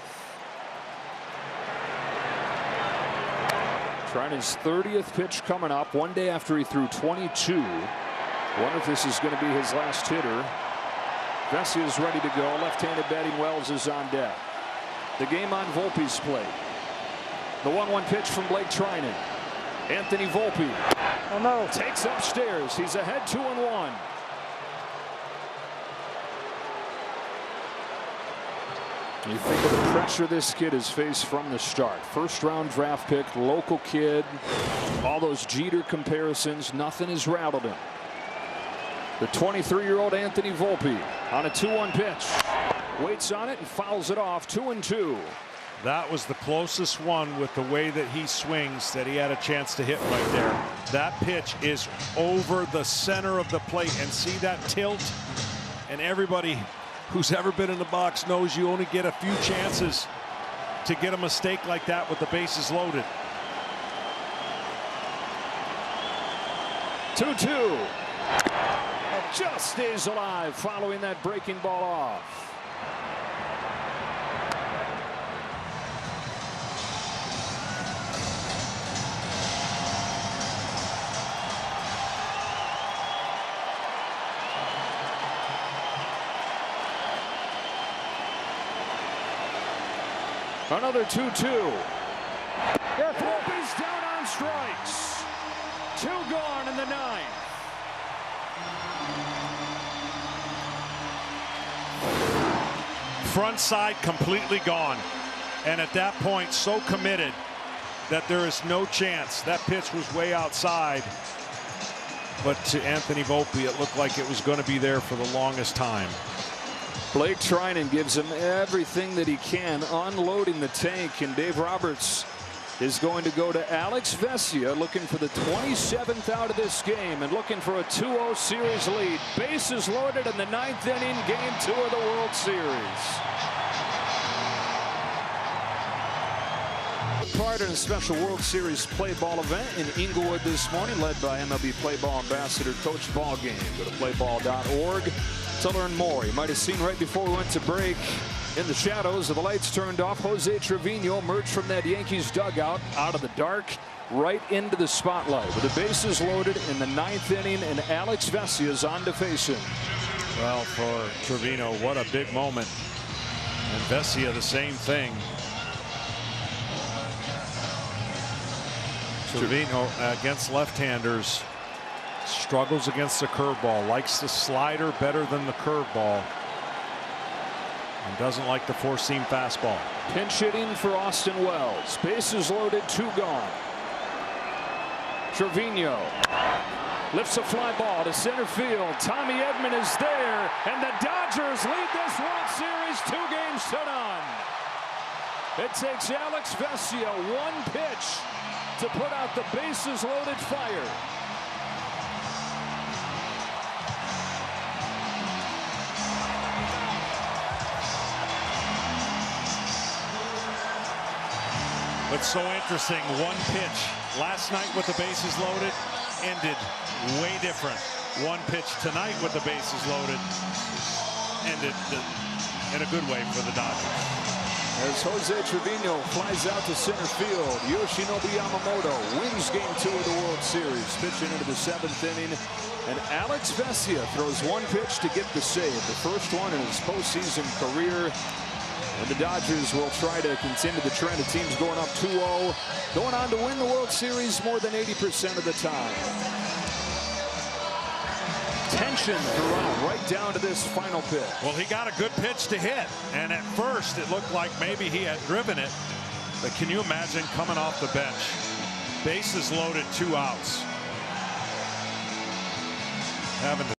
Trying his 30th pitch coming up, one day after he threw 22. Wonder if this is going to be his last hitter. Vesia is ready to go. Left-handed batting Wells is on deck. The game on Volpe's plate. The 1-1 pitch from Blake Trinan. Anthony Volpe. Oh no. Takes upstairs. He's ahead 2-1. You think of the pressure this kid has faced from the start. First-round draft pick, local kid, all those Jeter comparisons, nothing has rattled him. The 23-year-old Anthony Volpe on a 2-1 pitch. Waits on it and fouls it off, 2-2. That was the closest one with the way that he swings that he had a chance to hit right there. That pitch is over the center of the plate, and see that tilt? And everybody who's ever been in the box knows you only get a few chances to get a mistake like that with the bases loaded. 2-2. Just stays alive following that breaking ball off. Another 2-2. Volpe's down on strikes. 2 gone in the 9th. Front side completely gone, and at that point so committed that there is no chance. That pitch was way outside, but to Anthony Volpe it looked like it was going to be there for the longest time. Blake Trinan gives him everything that he can, unloading the tank, and Dave Roberts is going to go to Alex Vesia, looking for the 27th out of this game and looking for a 2-0 series lead. Bases loaded in the 9th inning, game 2 of the World Series. Part in a special World Series play ball event in Inglewood this morning, led by MLB Play Ball Ambassador Coach Ballgame. Go to playball.org to learn more. You might have seen right before we went to break, in the shadows of the lights turned off, Jose Trevino emerged from that Yankees dugout out of the dark right into the spotlight with the bases loaded in the 9th inning, and Alex Vesia is on to face him. Well, for Trevino, what a big moment. And Vesia, the same thing. Trevino against left-handers struggles against the curveball, likes the slider better than the curveball, and doesn't like the four-seam fastball. Pinch hitting for Austin Wells. Bases loaded, 2 gone. Trevino lifts a fly ball to center field. Tommy Edman is there, and the Dodgers lead this World Series 2-0. It takes Alex Vesia 1 pitch to put out the bases loaded fire. What's so interesting, 1 pitch last night with the bases loaded ended way different. 1 pitch tonight with the bases loaded ended in a good way for the Dodgers. As Jose Trevino flies out to center field, Yoshinobu Yamamoto wins Game 2 of the World Series, pitching into the 7th inning. And Alex Vesia throws 1 pitch to get the save, the first one in his postseason career. And the Dodgers will try to continue the trend of teams going up 2-0, going on to win the World Series more than 80% of the time. Tension throughout, right down to this final pitch. Well, he got a good pitch to hit, and at first it looked like maybe he had driven it. But can you imagine coming off the bench? Bases loaded, 2 outs. Having to